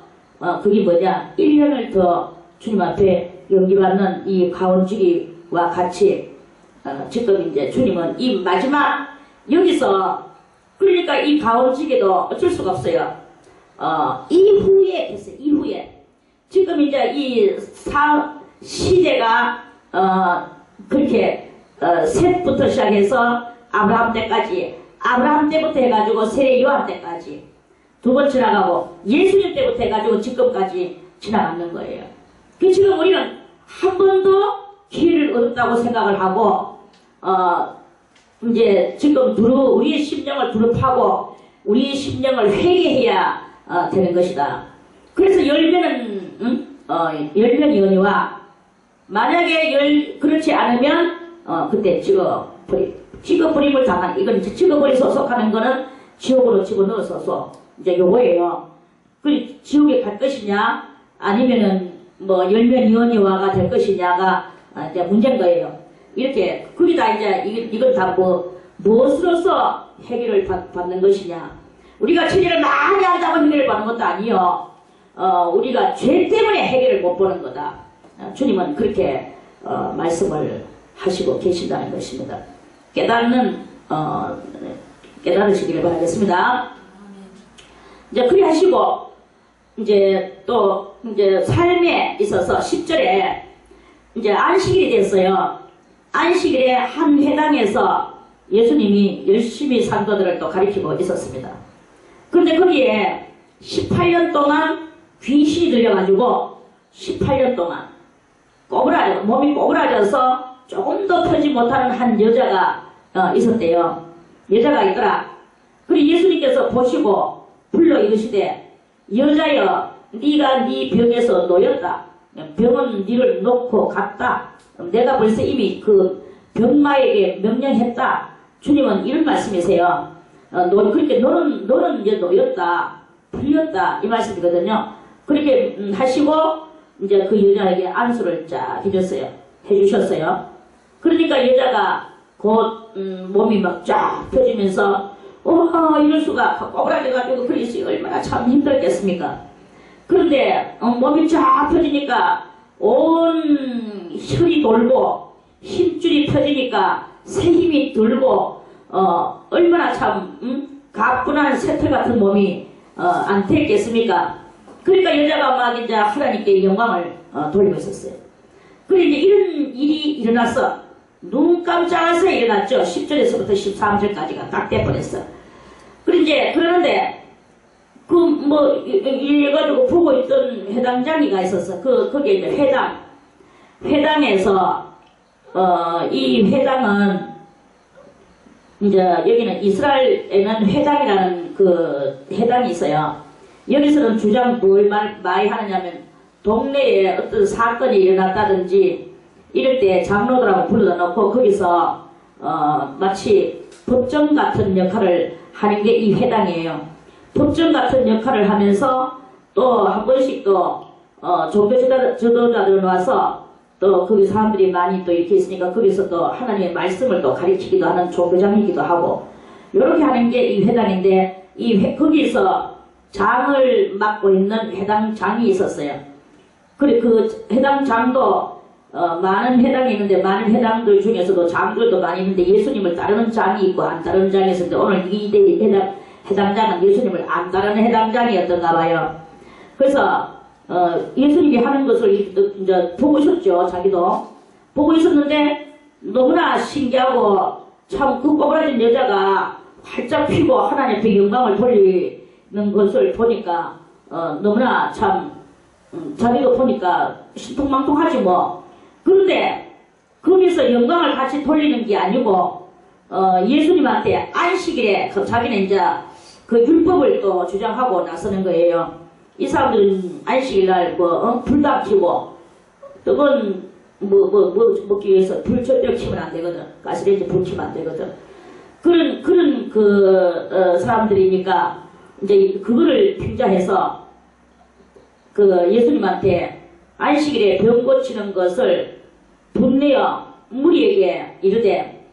그게 뭐냐? 1년을 더 주님 앞에 연기받는 이 가온주기와 같이 지금 이제 주님은 이 마지막 여기서 그러니까 이 가온주기도 어쩔 수가 없어요. 이후에 했어요. 이후에 지금 이제 이 시대가 그렇게 셋부터 시작해서 아브라함 때까지, 아브라함 때부터 해가지고 세례 요한 때까지 두 번 지나가고 예수님 때부터 해가지고 지금까지 지나가는 거예요. 그 지금 우리는 한 번도 기회를 얻었다고 생각을 하고 이제 지금 우리의 심령을 두릅하고 우리의 심령을 회개해야 되는 것이다. 그래서 열매는 열면이 연이와 만약에 그렇지 않으면 그때 찍어버림을 당한, 이건 찍어버리 소속하는 거는 지옥으로 집어넣어서 이제 요거예요. 그 지옥에 갈 것이냐 아니면은 뭐 열면 연이와가 될 것이냐가 이제 문제인 거예요. 이렇게 거기다 이제 이걸 다 무엇으로서 해결을 받는 것이냐. 우리가 천리를 많이 한다고 해결을 받는 것도 아니요. 우리가 죄 때문에 해결을 못 보는 거다. 주님은 그렇게 말씀을 하시고 계신다는 것입니다. 깨달으시기를 바라겠습니다. 이제 그리 하시고 이제 또 이제 삶에 있어서 10절에 이제 안식일이 됐어요. 안식일에 한 회당에서 예수님이 열심히 산도들을 또 가리키고 있었습니다. 그런데 거기에 18년 동안 귀신이 들려가지고 18년 동안 몸이 꼬부라져서 조금 더 펴지 못하는 한 여자가 있었대요. 여자가 있더라. 그리고 예수님께서 보시고 불러 이르시되 여자여 네가 네 병에서 놓였다. 병은 네를 놓고 갔다. 내가 벌써 이미 그 병마에게 명령했다. 주님은 이런 말씀이세요. 그렇게 너는 이제 놓였다. 풀렸다. 이 말씀이거든요. 그렇게 하시고 이제 그 여자에게 안수를 쫙 해주셨어요. 그러니까 여자가 곧 몸이 막 쫙 펴지면서 이럴 수가 꼬부라져가지고 그리스 얼마나 참 힘들겠습니까? 그런데 몸이 쫙 펴지니까 온 혈이 돌고 힘줄이 펴지니까 새 힘이 들고 얼마나 참 가뿐한 새털 같은 몸이 안 됐겠습니까? 그러니까 여자가 막 이제 하나님께 영광을 돌리고 있었어요. 그런데 이제 이런 일이 일어났어. 눈 깜짝해서 일어났죠. 10절에서부터 13절까지가 딱 돼버렸어. 그런데 이래가지고 보고 있던 회당장이가 있었어. 거기에 이제 회당에서 이 회당은 이제 여기는 이스라엘에는 회당이라는 그 회당이 있어요. 여기서는 주장 뭘 많이 하느냐면 동네에 어떤 사건이 일어났다든지 이럴 때 장로들하고 불러다 놓고 거기서 마치 법정 같은 역할을 하는 게 이 회당이에요. 법정 같은 역할을 하면서 또 한 번씩 또 종교 지도자들 와서 또 거기 사람들이 많이 또 이렇게 있으니까 거기서 또 하나님의 말씀을 또 가르치기도 하는 종교장이기도 하고 이렇게 하는 게 이 회당인데 거기서 장을 맡고 있는 회당장이 있었어요. 그리고 그 회당장도 많은 회당이 있는데 많은 회당들 중에서도 장들도 많이 있는데 예수님을 따르는 장이 있고 안 따르는 장이 있었는데 오늘 이 회당장은 예수님을 안 따르는 회당장이었던가 봐요. 그래서 예수님이 하는 것을 이제 보고 있었죠. 자기도 보고 있었는데 너무나 신기하고 참 그 꼬부라진 여자가 활짝 피고 하나님 앞에 영광을 돌리는 것을 보니까 너무나 참 자기도 보니까 신통망통하지 뭐. 그런데 거기서 영광을 같이 돌리는 게 아니고 예수님한테 안식일에 자기는 이제 그 율법을 또 주장하고 나서는 거예요. 이 사람들은 안식일날 불도 안 켜고 그건 먹기 위해서 불 절대로 켜면 안 되거든. 가스레인지 불 켜면 안 되거든. 그런 사람들이니까 이제 그거를 필자해서 그 예수님한테 안식일에 병 고치는 것을 분내어 무리에게 이르되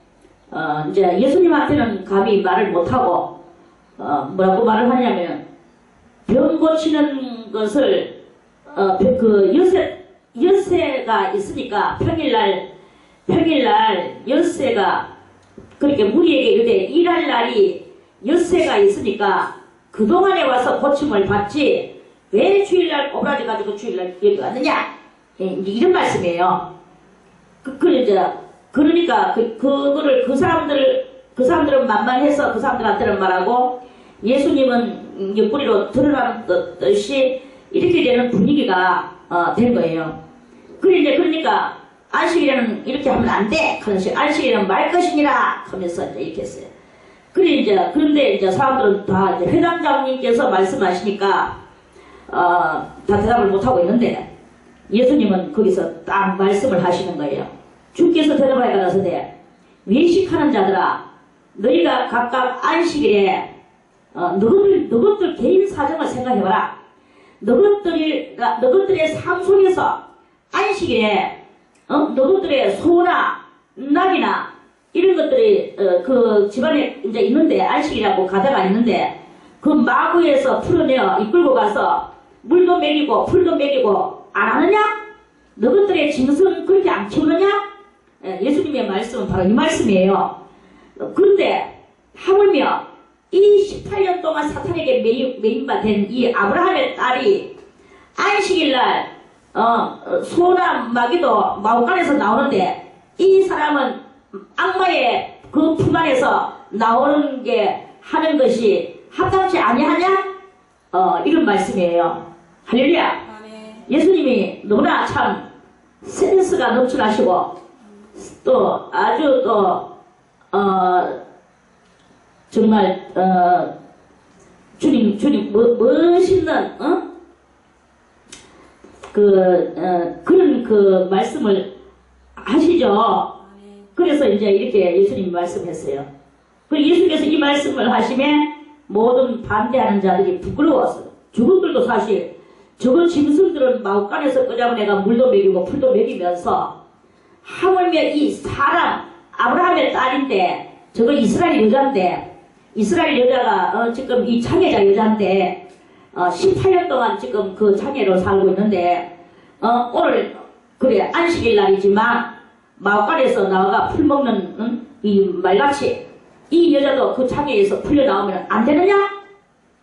이제 예수님한테는 감히 말을 못하고 뭐라고 말을 하냐면 병 고치는 것을 그 엿새가 있으니까 평일날 엿새가 그렇게 무리에게 이르되 일할 날이 엿새가 있으니까 그동안에 와서 고침을 받지 왜 주일날 꼬부라져가지고 주일날 여기 왔느냐 이런 말씀이에요. 그러니까 그거를 그 사람들은 만만해서 그 사람들한테는 말하고 예수님은 옆구리로 드러나는 듯이 이렇게 되는 분위기가 된 거예요. 그러니까 안식일에는 이렇게 하면 안 돼. 안식일에는 말 것이니라 하면서 이제 이렇게 했어요. 그런데 이제 사람들은 다 이제 회당장님께서 말씀하시니까 다 대답을 못하고 있는데 예수님은 거기서 딱 말씀을 하시는 거예요. 주께서 대답하여 가라사대 외식하는 자들아 너희가 각각 안식일에 너희들 개인 사정을 생각해봐라. 너희들의 삶 속에서 안식일에 너희들의 소나 낙이나 이런 것들이 그 집안에 이제 있는데 안식이라고 가다가 있는데 그 마구에서 풀어내어 이끌고 가서 물도 먹이고 풀도 먹이고 안 하느냐? 너희들의 짐승 그렇게 안 키우느냐? 예수님의 말씀은 바로 이 말씀이에요. 그런데 하물며 이 18년 동안 사탄에게 매인받은 이 아브라함의 딸이 안식일날 소나 마귀도 마구간에서 나오는데 이 사람은 악마의 그 품 안에서 나오는 게 하는 것이 합당치 아니하냐? 이런 말씀이에요. 할렐루야. 예수님이 너무나 참 센스가 넘쳐나시고 또 아주 또 정말 주님 멋있는 그런 그 말씀을 하시죠. 그래서 이제 이렇게 예수님이 말씀했어요. 그 예수님께서 이 말씀을 하심에 모든 반대하는 자들이 부끄러워서 저분들도 사실 저건 짐승들은 마구간에서 끄잡아내가 물도 먹이고 풀도 먹이면서 하물며 이 사람 아브라함의 딸인데 저거 이스라엘 여자인데 이스라엘 여자가 지금 이 장애자 여자인데 18년 동안 지금 그 장애로 살고 있는데 오늘 그래 안식일 날이지만 마을간에서 나와가 풀 먹는 이 말같이 이 여자도 그 장애에서 풀려 나오면 안 되느냐?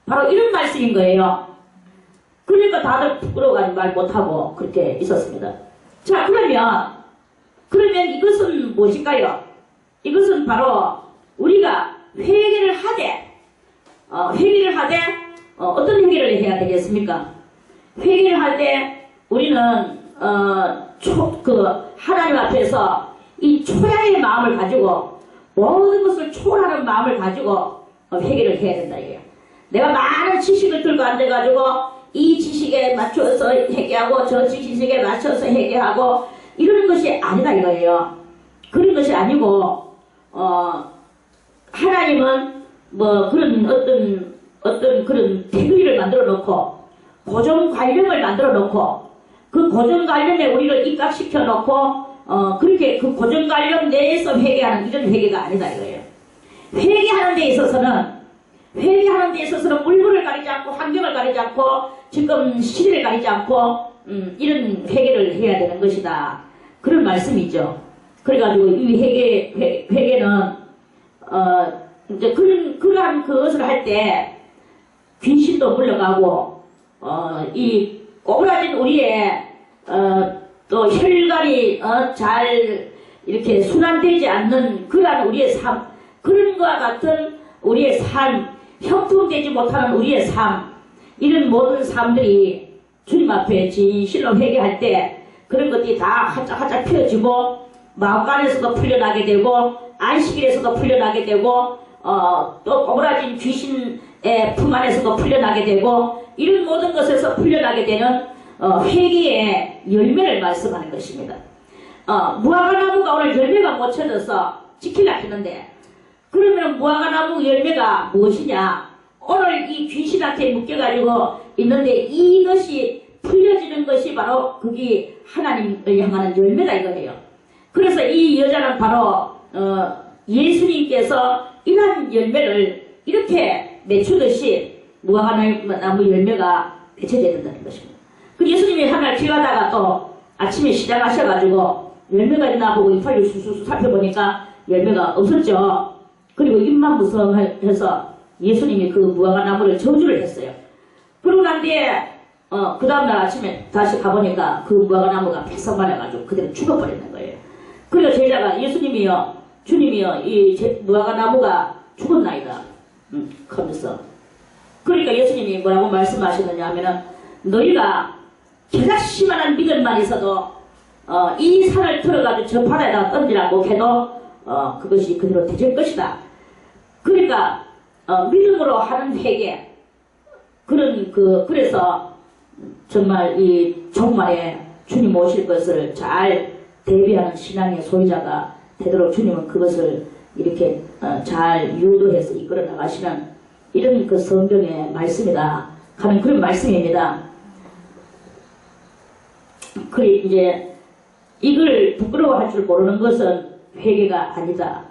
바로 이런 말씀인 거예요. 그러니까 다들 부끄러워가지고 말 못하고 그렇게 있었습니다. 자, 그러면 이것은 무엇일까요? 이것은 바로 우리가 회개를 하되 어떤 회개를 해야 되겠습니까? 회개를 할 때 우리는 하나님 앞에서 이 초라의 마음을 가지고 모든 것을 초월하는 마음을 가지고 회개를 해야 된다 이거예요. 내가 많은 지식을 들고 앉아가지고 이 지식에 맞춰서 회개하고 저 지식에 맞춰서 회개하고 이러는 것이 아니다 이거예요. 그런 것이 아니고 하나님은 뭐 그런 어떤 그런 태그리를 만들어 놓고 고정관념을 만들어 놓고 그 고정관념에 우리를 입각시켜 놓고 그렇게 그 고정관념 내에서 회개하는 이런 회개가 아니다 이거예요. 회개하는 데 있어서는 물건을 가리지 않고 환경을 가리지 않고 지금 시대를 가리지 않고 이런 회개를 해야 되는 것이다. 그런 말씀이죠. 그래가지고 이 회개는 이제 그러한 그것을 할 때 귀신도 물러가고 이 꼬부라진 우리의 또 혈관이 잘 이렇게 순환되지 않는 그러한 우리의 삶, 그런 것과 같은 우리의 삶, 형통되지 못하는 우리의 삶, 이런 모든 삶들이 주님 앞에 진실로 회개할 때 그런 것들이 다 활짝 펴지고 마음간에서도 풀려나게 되고 안식일에서도 풀려나게 되고 또 꼬부라진 귀신의 품 안에서도 풀려나게 되고 이런 모든 것에서 풀려나게 되는 회개의 열매를 말씀하는 것입니다. 무화과나무가 오늘 열매가 못 쳐져서 지키려 했는데 그러면 무화과나무 열매가 무엇이냐? 오늘 이 귀신한테 묶여가지고 있는데 이것이 풀려지는 것이 바로 그게 하나님을 향하는 열매다 이거예요. 그래서 이 여자는 바로 예수님께서 이러한 열매를 이렇게 맺추듯이 무화과나무 열매가 맺혀져야 된다는 것입니다. 그 예수님이 하늘 길 가다가 또 아침에 시장하셔가지고 열매가 있나 보고 이파리를 수수수 살펴보니까 열매가 없었죠. 그리고 입만 무성해서 예수님이 그 무화과나무를 저주를 했어요. 그러고 난 뒤에 그 다음날 아침에 다시 가보니까 그 무화과나무가 폐석 말려가지고 그대로 죽어버렸는 거예요. 그리고 제자가 예수님이요 주님이요 이 무화과나무가 죽었나이다 하면서 그러니까 예수님이 뭐라고 말씀하셨느냐 하면은 너희가 개작시만한 믿음만 있어도 이 산을 틀어가지고 저 바다에다 던지라고 해도 그것이 그대로 되질 것이다. 그러니까 믿음으로 하는 회개 그래서 정말 이 종말에 주님 오실 것을 잘 대비하는 신앙의 소유자가 되도록 주님은 그것을 이렇게 잘 유도해서 이끌어 나가시는 이런 그 성경의 말씀이다 하는 그런 말씀입니다. 그래 이제 이걸 부끄러워할 줄 모르는 것은 회개가 아니다.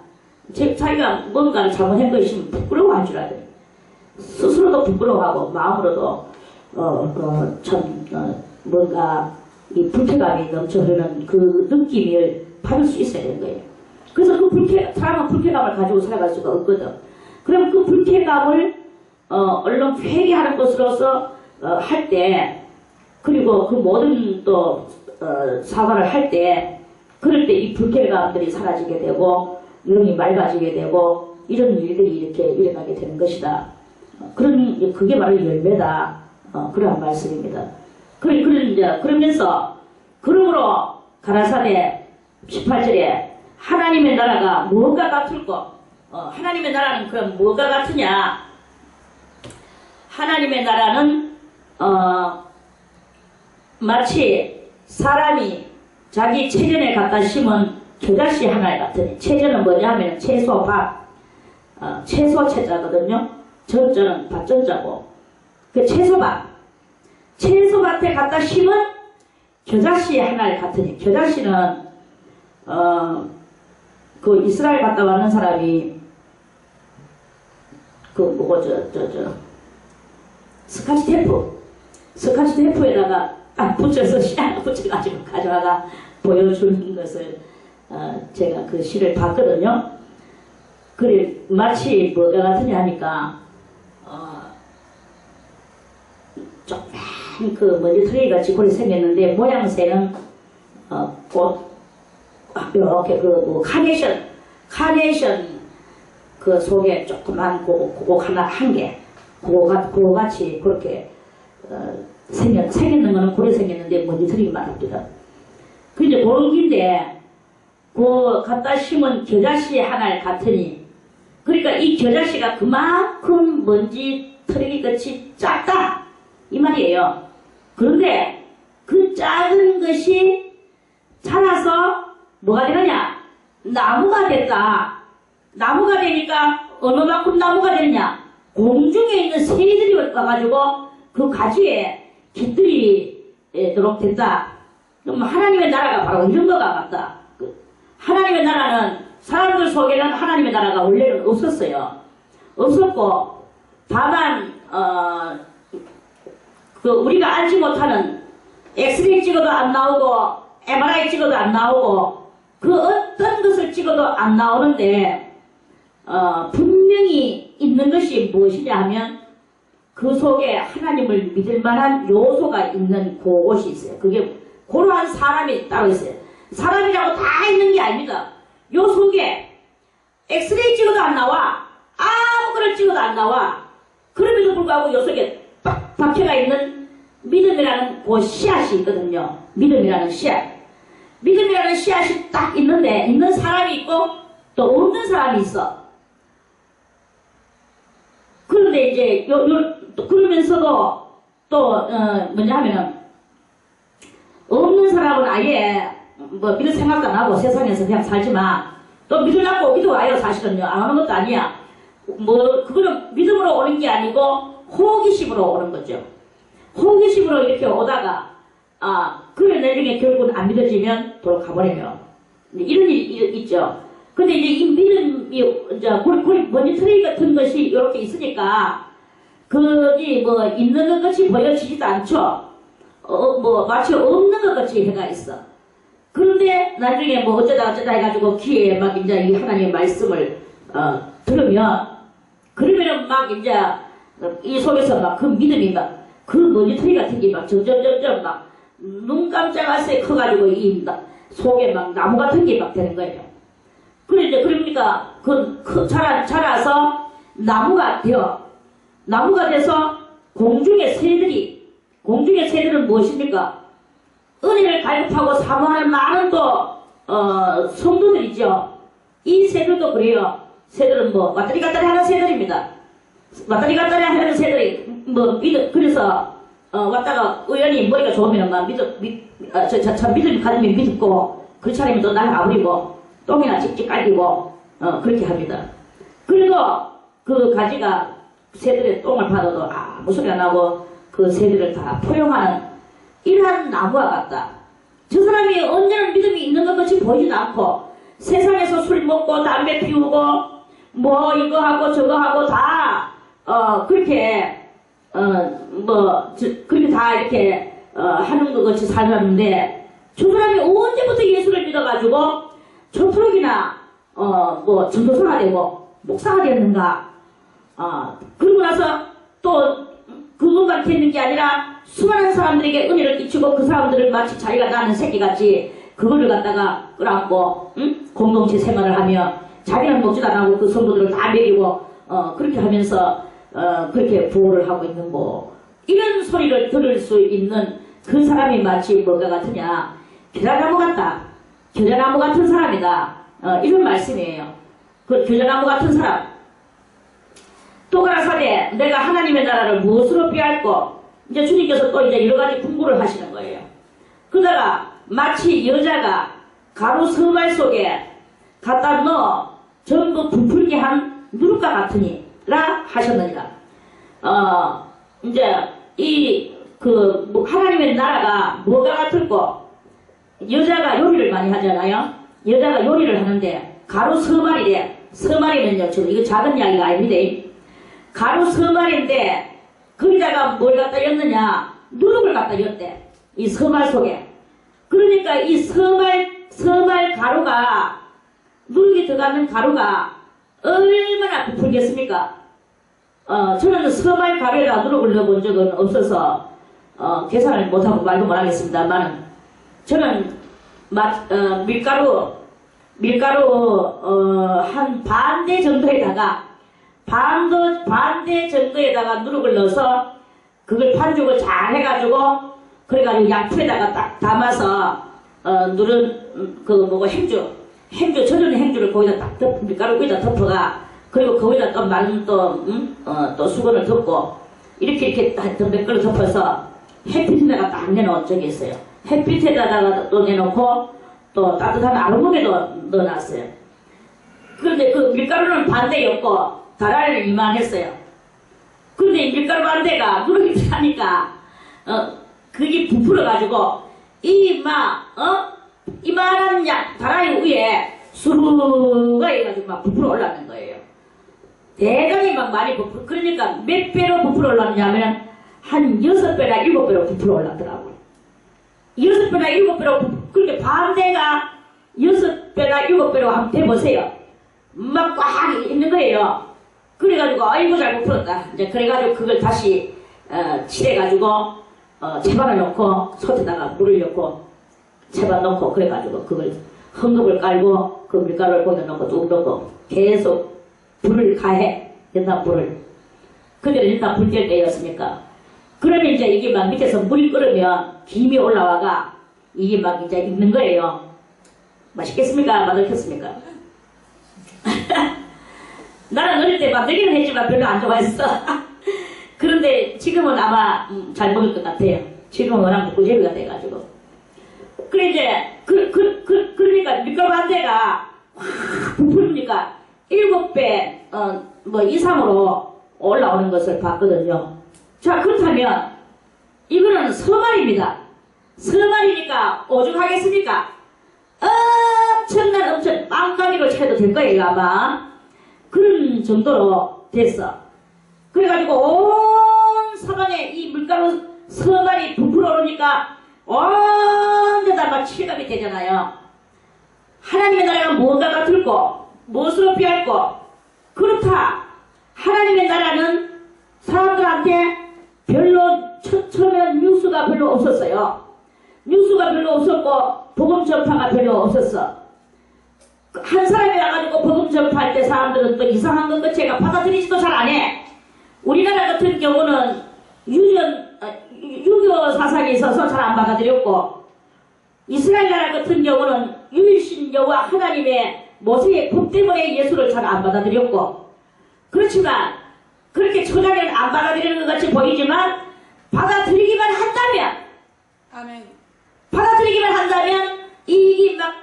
자기가 뭔가를 잘못한 것이면 부끄러워할 줄 알아요. 스스로도 부끄러워하고 마음으로도 뭔가 이 불쾌감이 넘쳐 흐르는 그 느낌을 받을 수 있어야 되는 거예요. 그래서 사람은 불쾌감을 가지고 살아갈 수가 없거든. 그럼 그 불쾌감을 얼른 회개하는 것으로서 할 때, 그리고 그 모든 또 사과를 할 때, 그럴 때 이 불쾌감들이 사라지게 되고 영이 맑아지게 되고 이런 일들이 이렇게 일어나게 되는 것이다. 그게 바로 열매다. 그러한 말씀입니다. 그러면서 그러므로 가라사대 18절에 하나님의 나라가 무엇과 같을까? 하나님의 나라는 그럼 뭐가 같으냐? 하나님의 나라는 마치 사람이 자기 체전에 갖다 심은 겨자씨 하나에 같으니, 체전은 뭐냐 하면 채소밭, 채소채자거든요. 전자는 밭전자고, 그 채소밭에 갖다 심은 겨자씨 하나에 같으니, 겨자씨는 그 이스라엘 갔다 왔는 사람이 스카치 테프에다가 붙여서 씨앗 붙여가지고 가져와가 보여주는 것을 제가 그 시를 봤거든요. 그래 마치 뭐가 같으냐 하니까 조그만 그 먼지털이 같이 골이 생겼는데 모양새는 꽃 이렇게 그 카네이션 그 속에 조그만 그거 하나 한 개 그거 같이 그렇게 생겼는 거는 고래 생겼는데 먼지털이만 합니다. 그 이제 그런 긴데 그 갖다 심은 겨자씨 하나를 같으니, 그러니까 이 겨자씨가 그만큼 먼지털이 같이 작다 이 말이에요. 그런데 그 작은 것이 자라서 뭐가 되느냐? 나무가 됐다. 나무가 되니까 얼마만큼 나무가 되느냐? 공중에 있는 새들이 와가지고 그 가지에 깃들이도록 됐다. 그럼 하나님의 나라가 바로 이런 거가 같다. 하나님의 나라는 사람들 속에는 하나님의 나라가 원래는 없었어요. 없었고 다만 그 우리가 알지 못하는 엑스레이 찍어도 안 나오고 MRI 찍어도 안 나오고 그 어떤 것을 찍어도 안 나오는데 분명히 있는 것이 무엇이냐 하면 그 속에 하나님을 믿을 만한 요소가 있는 그곳이 있어요. 그게 그러한 사람이 따로 있어요. 사람이라고 다 있는 게 아닙니다. 요 속에 엑스레이 찍어도 안 나와. 아무거나 찍어도 안 나와. 그럼에도 불구하고 요 속에 딱 박혀가 있는 믿음이라는 그 씨앗이 있거든요. 믿음이라는 씨앗. 믿음이라는 씨앗이 딱 있는데 있는 사람이 있고 또 없는 사람이 있어. 그런데 이제 그러면서도 또 뭐냐 하면은 없는 사람은 아예 뭐 믿을 생각도 안 하고 세상에서 그냥 살지만 또 믿으려고 오기도 와요. 사실은요. 안 오는 것도 아니야. 뭐 그거는 믿음으로 오는 게 아니고 호기심으로 오는 거죠. 호기심으로 이렇게 오다가 그래 나중에 결국은 안 믿어지면 돌아가버려요. 이런 일이 있죠. 근데 이제 이 믿음이 이제 먼지털이 같은 것이 이렇게 있으니까 거기 뭐 있는 것 같이 보여지지도 않죠. 뭐 마치 없는 것 같이 해가 있어. 그런데 나중에 뭐 어쩌다 해가지고 귀에 막 이제 이 하나님의 말씀을 들으면 그러면은 막 이제 이 속에서 막 그 믿음이 막 그 먼지털이 같은 게 막 점점 막 눈 깜짝할 커가지고 이 속에 막 나무 같은 게 막 되는 거예요. 그러니까 자라서 나무가 돼서 공중의 새들은 무엇입니까? 은혜를 갈급하고 사모하는 많은 또 성도들이죠. 이 새들도 그래요. 새들은 뭐 왔다리 갔다리 하는 새들입니다. 왔다리 갔다리 하는 새들이 뭐 그래서 왔다가 우연히 머리가 좋으면 막 믿음이 가지면 믿고 그렇지 않으면 또 날아버리고 똥이나 찍찍 깔리고 그렇게 합니다. 그리고 그 가지가 새들의 똥을 받아도 아무 소리 안 나고 그 새들을 다 포용하는 이러한 나무와 같다. 저 사람이 언제나 믿음이 있는 것 같이 보이지도 않고 세상에서 술 먹고 담배 피우고 뭐 이거 하고 저거 하고 다 그렇게 그렇게 다 이렇게 하는 것 같이 살았는데 저 사람이 언제부터 예수를 믿어가지고 초토록이나 뭐 전도사가 되고 목사가 되었는가? 그러고 나서 또 그것만 되는 게 아니라 수많은 사람들에게 은혜를 끼치고 그 사람들을 마치 자기가 낳는 새끼같이 그거를 갖다가 끌어안고 공동체 생활을 하며 자기는 먹지도 않고 그 성도들을 다 먹이고 그렇게 하면서 그렇게 부호를 하고 있는 거 이런 소리를 들을 수 있는 그 사람이 마치 뭐가 같으냐 겨자나무 같다. 겨자나무 같은 사람이다. 이런 말씀이에요. 그 겨자나무 같은 사람. 또 가라사대 내가 하나님의 나라를 무엇으로 비할꼬? 이제 주님께서 또 이제 여러 가지 공부를 하시는 거예요. 그러다가 마치 여자가 가루 서말 속에 갖다 넣어 전부 부풀게 한 누룩과 같으니라 하셨느니라. 이제 하나님의 나라가 뭐가 같을꼬? 여자가 요리를 많이 하잖아요. 여자가 요리를 하는데 가루 서말이래. 서말이면요, 지금 이거 작은 이야기가 아닙니다. 가루 서말인데 거기다가 뭘 갖다 였느냐? 누룩을 갖다 였대. 이 서말 속에. 그러니까 이 서말 가루가 누룩이 들어가는 가루가 얼마나 부풀겠습니까? 저는 서말 가루에다 누룩을 넣어본 적은 없어서 계산을 못하고 말도 못하겠습니다만 저는 밀가루 한 반대 정도에다가 반대 정도에다가 누룩을 넣어서 그걸 반죽을 잘 해가지고 그래가지고 약풀에다가 딱 담아서 누른 행주 젖은 행주를 거기다 딱 밀가루 위에다 덮어가 그리고 거기다 또 마른 또 수건을 덮고 이렇게 몇 걸로 덮어서 햇빛에다가 딱 내놓은 적이 있어요. 햇빛에다가 또 내놓고 또 따뜻한 아르목에도 넣어놨어요. 그런데 그 밀가루는 반대였고 다라리는 이만했어요. 그런데 밀가루 반대가 누룩이 들어가니까 그게 부풀어가지고 이만한 다라리 위에 수루가 해가지고 막 부풀어 올라가는 거예요. 대단히 막 많이 그러니까 몇 배로 부풀어 올라가냐면 한 6배나 7배로 부풀어 올라가더라고요. 6배나 7배로 그렇게 반대가 6배나 7배로 한번 대보세요. 막 꽉 있는 거예요. 그래가지고 아이고 잘 부풀었다. 이제 그래가지고 그걸 다시 칠해가지고 채반을 넣고 솥에다가 물을 넣고 채반 넣고 그래가지고 그걸 헝겊을 깔고 그 밀가루를 거기다 넣고 쭉 넣고 계속 불을 가해. 연탄 불을. 그때는 일단 불 뗄 때였습니까? 그러면 이제 이게 막 밑에서 물이 끓으면 김이 올라와가 이게 막 이제 익는 거예요. 맛있겠습니까? 맛없겠습니까? 나는 어릴 때 만들기는 했지만 별로 안 좋아했어. 그런데 지금은 아마 잘 먹을 것 같아요. 지금은 워낙 무제비가 돼가지고. 그래 이제 그러니까 밀가루 한 대가 확 부풀으니까 7배 이상으로 올라오는 것을 봤거든요. 자 그렇다면 이거는 서말입니다. 서말이니까 오죽하겠습니까? 엄청 빵가미로 채도 될 거예요 아마. 그런 정도로 됐어. 그래가지고 온 사방에 이 밀가루 서말이 부풀어 오르니까 온 데다 막 칠감이 되잖아요. 하나님의 나라가 뭐가 같을꼬? 무엇으로 비할꼬? 그렇다. 하나님의 나라는 사람들한테 별로 처음에는 뉴스가 별로 없었어요. 뉴스가 별로 없었고 복음 전파가 별로 없었어. 한 사람이 와가지고 복음 전파할 때 사람들은 또 이상한 것 자체가 받아들이지도 잘 안 해. 우리나라 같은 경우는 유교 사상이 있어서 잘 안 받아들였고 이스라엘 나라 같은 경우는 유일신 여호와 하나님의 모세의 법 때문에 예수를 잘 안 받아들였고 그렇지만 그렇게 초장에는 안 받아들이는 것 같이 보이지만 받아들이기만 한다면
아멘.
받아들이기만 한다면 이게 막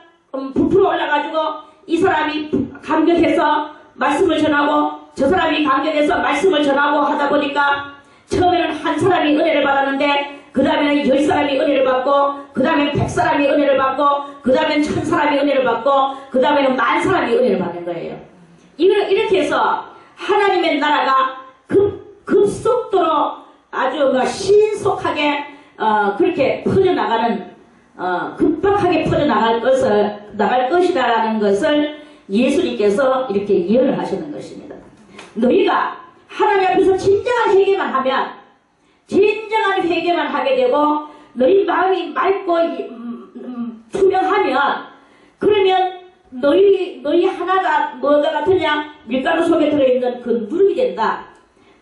부풀어 올라가지고 이 사람이 감격해서 말씀을 전하고 저 사람이 감격해서 말씀을 전하고 하다 보니까 처음에는 한 사람이 은혜를 받았는데 그 다음에는 10사람이 은혜를 받고 그 다음에는 100사람이 은혜를 받고 그 다음에는 1000사람이 은혜를 받고 그 다음에는 10,000사람이 은혜를 받는 거예요. 이렇게 해서 하나님의 나라가 급속도로 아주 신속하게 그렇게 퍼져나가는 급박하게 퍼져나갈 것이다라는 것을 예수님께서 이렇게 예언을 하시는 것입니다. 너희가 하나님 앞에서 진정한 회개만 하면, 진정한 회개만 하게 되고 너희 마음이 맑고 투명하면, 그러면 너희 하나가 뭐가 같으냐? 밀가루 속에 들어있는 그 누룩이 된다.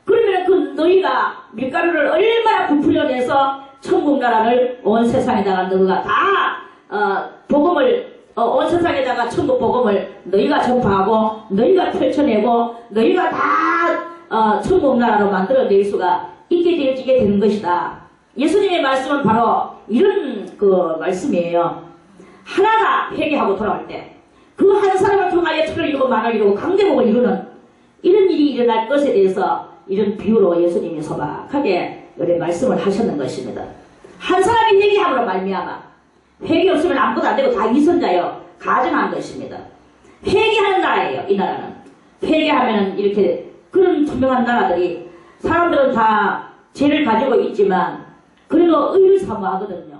그러면 그 너희가 밀가루를 얼마나 부풀려내서 천국 나라를 온 세상에다가 너희가 다 복음을 온 세상에다가 천국 복음을 너희가 전파하고 너희가 펼쳐내고 너희가 다 천국 나라로 만들어낼 수가 있게 되어지게 되는 것이다. 예수님의 말씀은 바로 이런 그 말씀이에요. 하나가 회개하고 돌아올 때 그 한 사람을 통하여 천을 이루고 만을 이루고 강대국을 이루는 이런 일이 일어날 것에 대해서 이런 비유로 예수님이 소박하게 이렇게 말씀을 하셨는 것입니다. 한 사람이 회개함으로 말미암아, 회개 없으면 아무것도 안 되고 다 위선자요 가증한 것입니다. 회개하는 나라예요. 이 나라는 회개하면 이렇게 그런 투명한 나라들이, 사람들은 다 죄를 가지고 있지만 그래도 의를 사모하거든요.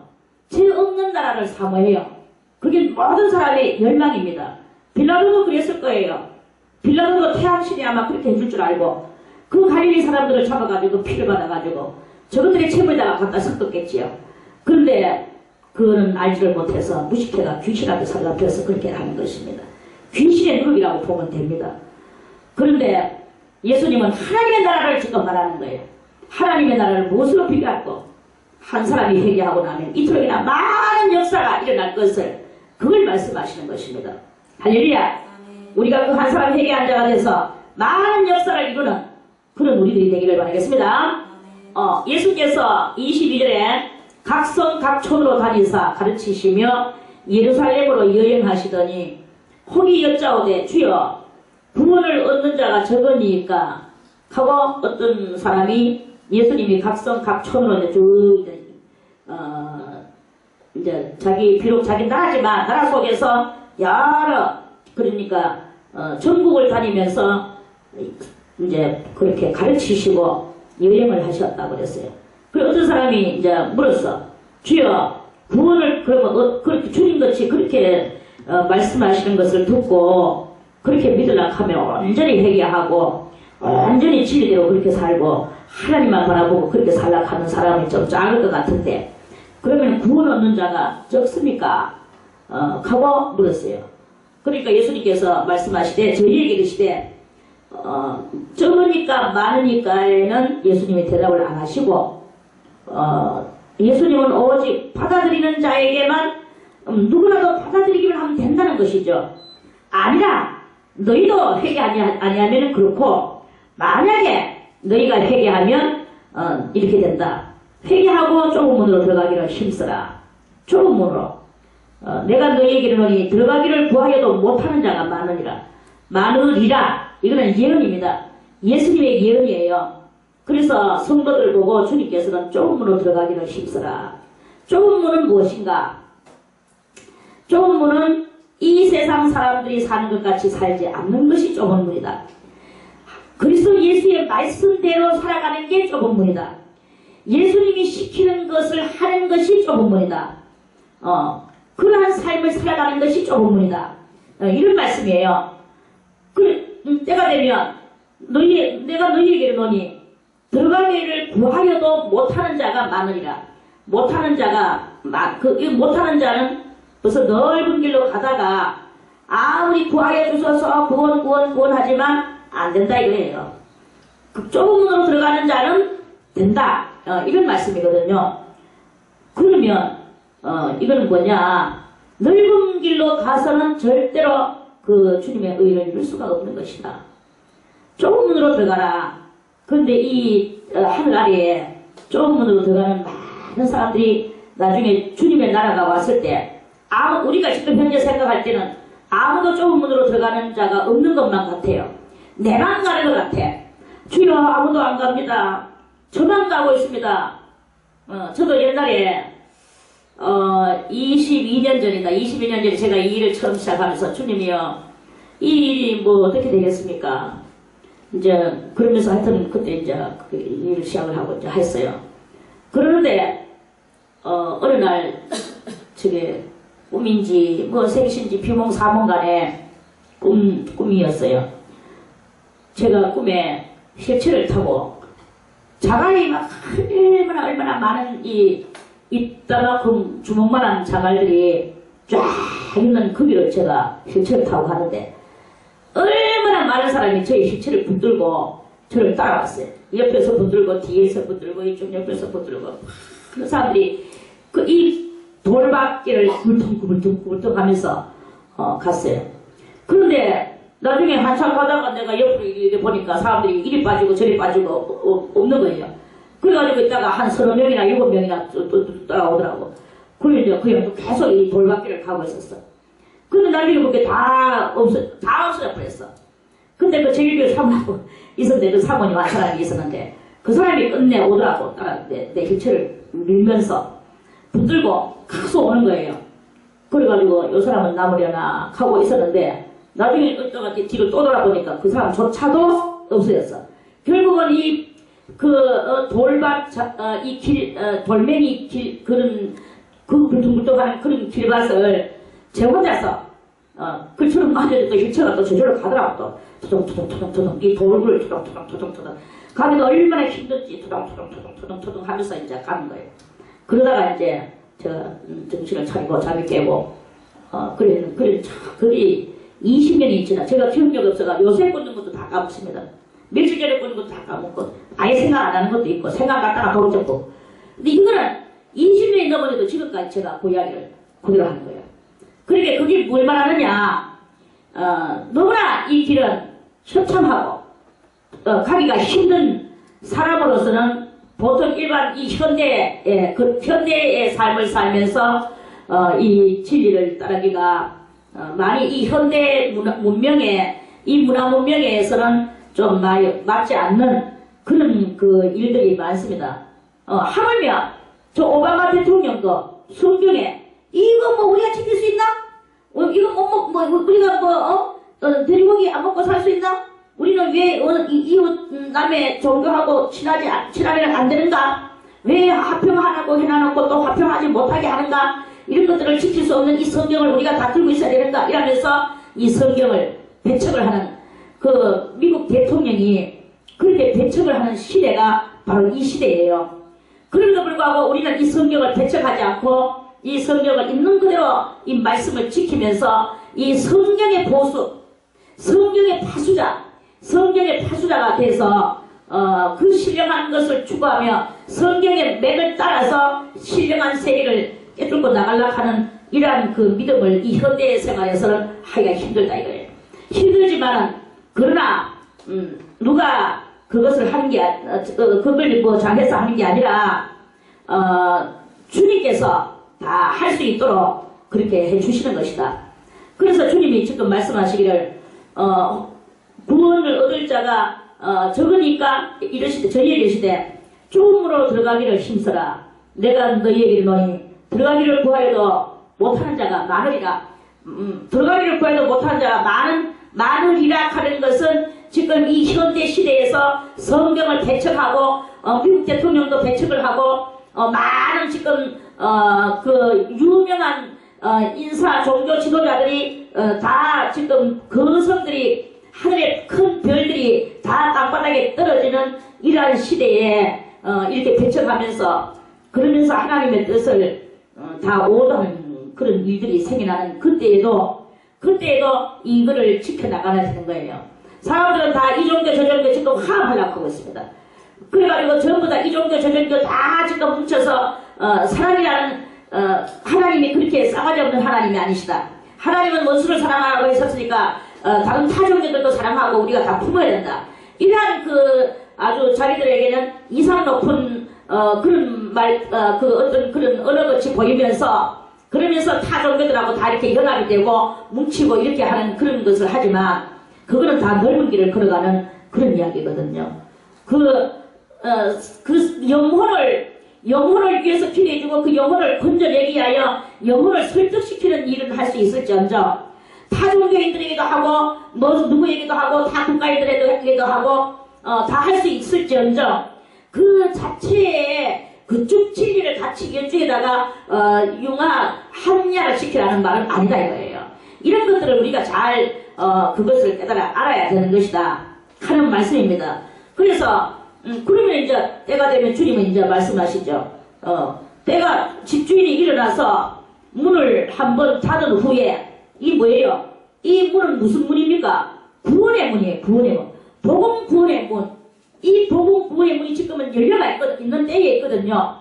죄 없는 나라를 사모해요. 그게 모든 사람의 열망입니다. 빌라도도 그랬을 거예요. 빌라도도 태양신이 아마 그렇게 해줄 줄 알고 그 갈릴리 사람들을 잡아가지고 피를 받아가지고 저것들의 체부에다가 갖다 섞었겠지요. 그런데 그거는 알지를 못해서 무식해가 귀신한테 살라펴서 그렇게 하는 것입니다. 귀신의 누룩이라고 보면 됩니다. 그런데 예수님은 하나님의 나라를 지금 말하는 거예요. 하나님의 나라를 무엇으로 비교하고, 한 사람이 회개하고 나면 이토록이나 많은 역사가 일어날 것을, 그걸 말씀하시는 것입니다. 할렐루야. 우리가 그 한 사람 회개한 자가 돼서 많은 역사를 이루는 그런 우리들이 되기를 바라겠습니다. 예수께서 22절에 각성 각촌으로 다니사 가르치시며 예루살렘으로 여행하시더니 혹이 여짜오되 주여 구원을 얻는 자가 적으니까 하고, 어떤 사람이 예수님이 각성 각촌으로 이제 비록 자기 나라지만 나라 속에서 여러, 그러니까 전국을 다니면서 이제 그렇게 가르치시고 여행을 하셨다고 그랬어요. 그리고 어떤 사람이 이제 물었어. 주여 구원을 그러면 그렇게 주님같이 그렇게 말씀하시는 것을 듣고 그렇게 믿으려고 하면 완전히 회개하고 완전히 진리대로 그렇게 살고 하나님만 바라보고 그렇게 살려고 하는 사람이 좀 작을 것 같은데, 그러면 구원 얻는 자가 적습니까? 하고 물었어요. 그러니까 예수님께서 말씀하시되, 저희에게 이르시되 적으니까 많으니까에는 예수님이 대답을 안 하시고, 예수님은 오직 받아들이는 자에게만 누구라도 받아들이기만 하면 된다는 것이죠. 아니라 너희도 회개 아니하면 그렇고, 만약에 너희가 회개하면 이렇게 된다. 회개하고 좁은 문으로 들어가기를 힘쓰라. 좁은 문으로. 내가 너희에게 이르노니 들어가기를 구하여도 못하는 자가 많으리라. 이거는 예언입니다. 예수님의 예언이에요. 그래서 성도들 보고 주님께서는 좁은 문으로 들어가기를 힘쓰라. 좁은 문은 무엇인가? 좁은 문은 이 세상 사람들이 사는 것 같이 살지 않는 것이 좁은 문이다. 그리스도 예수의 말씀대로 살아가는 게 좁은 문이다. 예수님이 시키는 것을 하는 것이 좁은 문이다. 그러한 삶을 살아가는 것이 좁은 문이다. 이런 말씀이에요. 때가 되면 내가 너희에게 이르노니 들어가기를 구하여도 못하는 자가 많으리라. 못하는 자는 벌써 넓은 길로 가다가 아무리 구하여 주셔서 구원하지만 안 된다 이거예요. 그 좁은 문으로 들어가는 자는 된다. 이런 말씀이거든요. 그러면 이거는 뭐냐? 넓은 길로 가서는 절대로 그 주님의 의를 이룰 수가 없는 것이다. 좁은 문으로 들어가라. 그런데 이 하늘 아래에 좁은 문으로 들어가는 많은 사람들이 나중에 주님의 나라가 왔을 때, 우리가 지금 현재 생각할 때는 아무도 좁은 문으로 들어가는 자가 없는 것만 같아요. 내만 가는 것 같아. 주여 아무도 안 갑니다. 저만 가고 있습니다. 저도 옛날에 22년 전에 제가 이 일을 처음 시작하면서, 주님이요 이 일이 뭐 어떻게 되겠습니까? 이제 그러면서 하여튼 그때 이제 그 일을 시작을 하고 이제 했어요. 그러는데 어느 날 저게 꿈인지 뭐 생신지 비몽사몽간에 꿈이었어요. 제가 꿈에 휠체어를 타고 자갈이 막 얼마나 많은 이따만큼 주먹만한 자갈들이 쫙 있는 거기를 제가 휠체어를 타고 가는데 얼마나 많은 사람이 저희 휠체어를 붙들고 저를 따라왔어요. 옆에서 붙들고 뒤에서 붙들고 이쪽 옆에서 붙들고 그 사람들이 이 돌밭길을 굴뚝굴뚝 하면서 갔어요. 그런데 나중에 한참 가다가 내가 옆으로 이렇게 보니까 사람들이 이리 빠지고 저리 빠지고 없는 거예요. 그래가지고 있다가 한 30명이나 7명이나 또 따라오더라고. 그런데 그냥 계속 이 돌밭길을 가고 있었어. 근데 나중에 보니까 다 없어져 버렸어. 근데 그 제일교회 사모하고 있었는데 그 사모님 한 사람이 있었는데 그 사람이 끝내 오더라고. 따라 내 휠체어를 밀면서 붙들고 계속 오는 거예요. 그래가지고 이 사람은 남으려나 하고 있었는데 나중에 어쩌가 뒤로 또 돌아보니까 그 사람조차도 없어졌어. 결국은 돌밭, 돌멩이 길, 그 굴뚝굴뚝하는 그런 길밭을 제 혼자서, 그처럼 맞아도 또 휠체어가 또 저절로 가더라고 또. 투동투동, 이 돌굴 투동투동. 가기도 얼마나 힘든지 투동투동 하면서 이제 가는 거예요. 그러다가 이제, 정신을 차리고 잠이 깨고, 그게 20년이 지나 제가 기억력이 없어가 요새 꽂는 것도 다 까먹습니다. 며칠 전에 꽂는 것도 다 까먹고 아예 생각 안 하는 것도 있고 생각 갔다가 도로 잡고 근데 이거는 20년이 넘어져도 지금까지 제가 그 이야기를 그대로 하는 거예요. 그러니까 그게 뭘 말하느냐 너무나 이 길은 처참하고 가기가 힘든 사람으로서는 보통 일반 이 현대의 삶을 살면서 이 진리를 따르기가 많이 이 현대 문화 문명에서는 좀 맞지 않는 그런 일들이 많습니다. 하물며 저 오바마 대통령도 성경에 이거 뭐 우리가 지킬 수 있나? 이거 우리가 돼지고기 안 먹고 살 수 있나? 우리는 왜 이웃 남의 종교하고 친하면 안 되는가? 왜 화평하라고 해놔놓고 또 화평하지 못하게 하는가? 이런 것들을 지킬 수 없는 이 성경을 우리가 다 들고 있어야 되는가? 이러면서 이 성경을 배척을 하는 미국 대통령이 그렇게 배척을 하는 시대가 바로 이 시대예요. 그럼에도 불구하고 우리는 이 성경을 배척하지 않고 이 성경을 있는 그대로 이 말씀을 지키면서 이 성경의 보수, 성경의 파수자가 돼서 그 신령한 것을 추구하며 성경의 맥을 따라서 신령한 세계를 깨뚫고 나가려고 하는 이러한 믿음을 이 현대 생활에서는 하기가 힘들다 이거예요. 힘들지만은 그러나 누가 그것을 하는 게 그걸 잘해서 하는 게 아니라 주님께서 다 할 수 있도록 그렇게 해주시는 것이다. 그래서 주님이 지금 말씀하시기를 구원을 얻을 자가 적으니까 저희에게 이르시되 죽음으로 들어가기를 힘써라. 내가 너희에게 이르노니 들어가기를 구하여도 못하는 자가 많으리라. 들어가기를 구하여도 못하는 자가 많으리라 하는 것은 지금 이 현대 시대에서 성경을 배척하고 미국 대통령도 배척을 하고 많은 지금 유명한 인사 종교 지도자들이 다 지금 거성들이 하늘의 큰 별들이 다 땅바닥에 떨어지는 이러한 시대에 이렇게 배척하면서 그러면서 하나님의 뜻을 다 오도하는 그런 일들이 생겨나는 그때에도 이거를 지켜나가야 되는 거예요. 사람들은 다 이 종교 저 종교 지금 화합하려고 하고 있습니다. 그래가지고 전부 다 이 종교 저 종교 다 지금 뭉쳐서 사랑이라는 하나님이 그렇게 싸가지 없는 하나님이 아니시다. 하나님은 원수를 사랑하라고 했었으니까 다른 타 종교들도 사랑하고 우리가 다 품어야 된다. 이러한 아주 자기들에게는 이상 높은 그런 어떤 그런 언어같이 보이면서 그러면서 타 종교들하고 다 이렇게 연합이 되고 뭉치고 이렇게 하는 그런 것을 하지만 그거는 다 넓은 길을 걸어가는 그런 이야기거든요. 영혼을 위해서 기대해주고 그 영혼을 건져내기 위하여 영혼을 설득시키는 일은 할 수 있을지언정 타 종교인들에게도 하고 누구에게도 하고 타 국가인들에게도 하고 다 할 수 있을지언정 그 자체의 그쪽 진리를 같이 연주에다가 합리화를 시키라는 말은 아니다 이거예요. 이런 것들을 우리가 잘 그것을 깨달아 알아야 되는 것이다 하는 말씀입니다. 그래서 그러면 이제 때가 되면 주님은 이제 말씀하시죠. 때가 집주인이 일어나서 문을 한번 닫은 후에 이 뭐예요? 이 문은 무슨 문입니까? 구원의 문이에요. 구원의 문. 복음 구원의 문. 이 복음 구원의 문이 지금은 열려가 있는 때에 있거든요.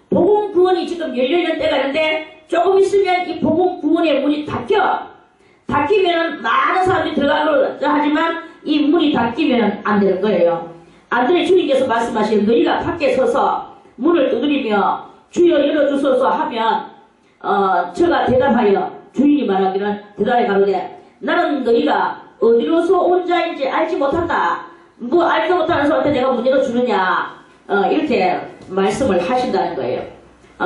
복음 구원이 지금 열려있는 때가 있는데 조금 있으면 이 복음 구원의 문이 닫히면 많은 사람들이 들어가려고 하지만 이 문이 닫히면 안 되는 거예요. 안 되는 주님께서 말씀하시는 너희가 밖에 서서 문을 두드리며 주여 열어주소서 하면 저가 대답하여 주인이 말하기는 대답해 가로되 나는 너희가 어디로서 온 자인지 알지 못한다. 뭐 알지 못하는 사람한테 내가 문 열어주느냐. 이렇게 말씀을 하신다는 거예요.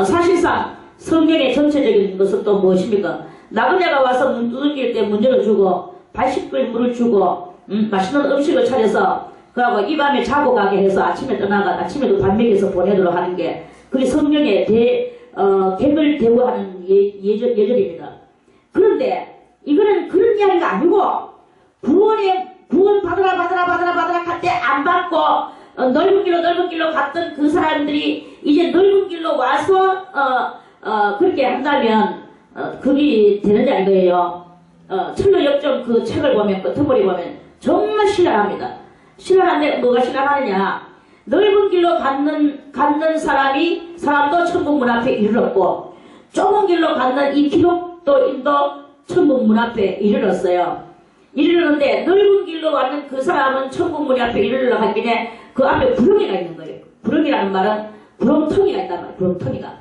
사실상 성경의 전체적인 것은 또 무엇입니까? 나그네가 와서 문 두들길 때 문 열어주고 발씻을 물을 주고 맛있는 음식을 차려서 그하고 이 밤에 자고 가게 해서 아침에 떠나가 아침에도 밥 먹여서 보내도록 하는 게 그게 성경의 객을 대우하는 예절입니다. 그런데 이거는 그런 이야기가 아니고 구원 받으라 할 때 안 받고 넓은 길로 갔던 그 사람들이 이제 넓은 길로 와서 그렇게 한다면 그게 되느냐 이거예요. 철로 역정 그 책을 보면 끝머리 보면 정말 신랄합니다. 신랄한데 뭐가 신랄하느냐? 넓은 길로 갔는 사람도 천국 문 앞에 이르렀고 좁은 길로 갔는 이 기독교인도 천국 문 앞에 이르렀어요. 이르렀는데 넓은 길로 왔는 그 사람은 천국 문 앞에 이르러 갔기에 그 앞에 구렁이가 있는 거예요. 구렁이라는 말은 구렁텅이가 있단 말이에요. 구렁텅이가.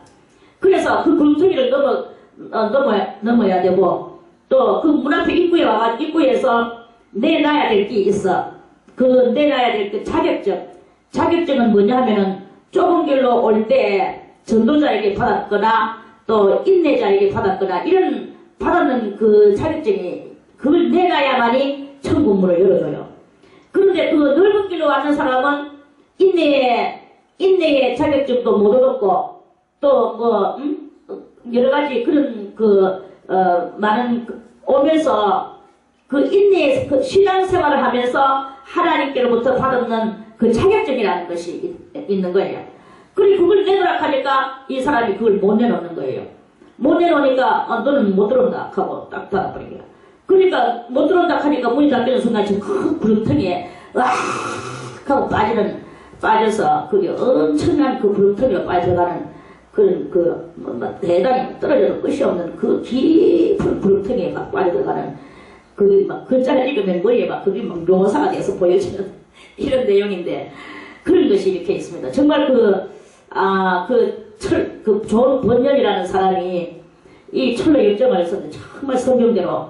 그래서 그 구렁텅이를 넘어야 되고 또 그 문 앞에 입구에서 내놔야 될 게 있어. 그 내놔야 될 그 자격증은 뭐냐 하면은 좁은 길로 올 때 전도자에게 받았거나 또 인내자에게 받았거나 이런 받았는 그 자격증이 그걸 내놔야만이 천국 문을 열어줘요. 그런데 그 넓은 길로 왔는 사람은 인내의 자격증도 못 얻었고 또 뭐 여러 가지 그런 많은 오면서 그 인내의 그 신앙생활을 하면서 하나님께로부터 받는 그 자격증이라는 것이 있는 거예요. 그리고 그걸 내놓으라 하니까 이 사람이 그걸 못 내놓는 거예요. 못 내놓으니까 너는 못 들어온다 하고 딱 닫아버린 거야. 그러니까 못 들어온다 하니까 문이 닫히는 순간 지금 큰 구름텅이에 으악 하고 빠져서 그게 엄청난 그 구름텅이가 빠져가는 그런 대단히 떨어져도 끝이 없는 그 깊은 구름텅이에 막 빠져들어가는 그게 막 글자를 읽으면 머리에 막 그게 막 묘사가 돼서 보여지는 이런 내용인데 그런 것이 이렇게 있습니다. 정말 그 좋은 번연이라는 사람이 이 철로 역정을 했었는데 정말 성경대로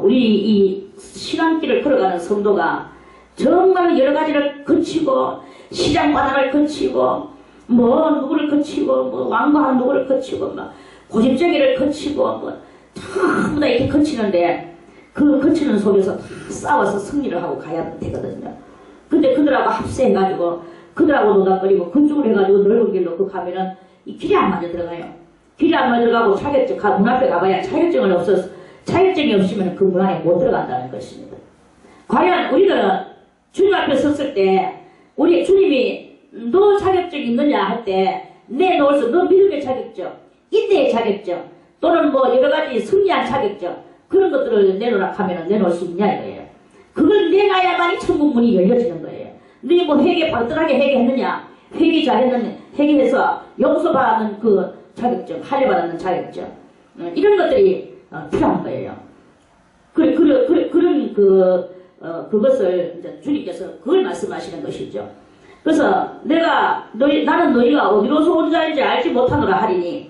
우리 이 신앙길을 걸어가는 성도가 정말 여러 가지를 거치고 시장 바닥을 거치고 뭐 누구를 거치고 뭐 왕바한 누구를 거치고 막 고집쟁이를 거치고 뭐 전부 다 이렇게 거치는데 그 거치는 속에서 다 싸워서 승리를 하고 가야 되거든요. 근데 그들하고 합세해가지고 그들하고 노닥거리고 그쪽으로 해가지고 넓은 길로 그 가면은 이 길이 안 맞아 들어가요. 길이 안 맞아 들어가고 문 앞에 가봐야 자격증이 없으면 그 문 안에 못 들어간다는 것입니다. 과연 우리들은 주님 앞에 섰을 때 우리 주님이 너 자격증 있느냐 할 때 내놓을 수 너 믿음의 자격증, 인내의 자격증 또는 뭐 여러 가지 승리한 자격증 그런 것들을 내놓으라 하면 내놓을 수 있냐 이거예요. 그걸 내놔야만이 천국 문이 열려지는 거예요. 너희 뭐 회개 발전하게 회개했느냐? 회개 잘했느냐? 회개해서 용서받는 그 자격증, 할례받는 자격증 이런 것들이 필요한 거예요. 그런 그것을 이제 주님께서 그걸 말씀하시는 것이죠. 그래서 나는 너희가 어디로서 온 자인지 알지 못하노라 하리니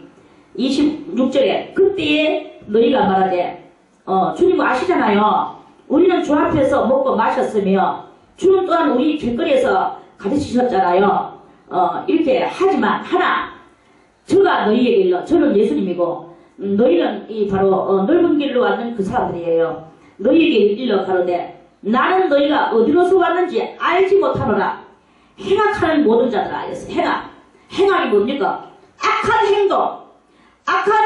26절에 그때에 너희가 말하되 주님 아시잖아요. 우리는 주 앞에서 먹고 마셨으며 주는 또한 우리 길거리에서 가르치셨잖아요. 이렇게 하지만 하나 저가 너희에게 일러 저는 예수님이고 너희는 바로 넓은 길로 왔는 그 사람들이에요. 너희에게 일러 가로되 나는 너희가 어디로서 왔는지 알지 못하노라. 행악하는 모든 자들아. 행악이 뭡니까? 악한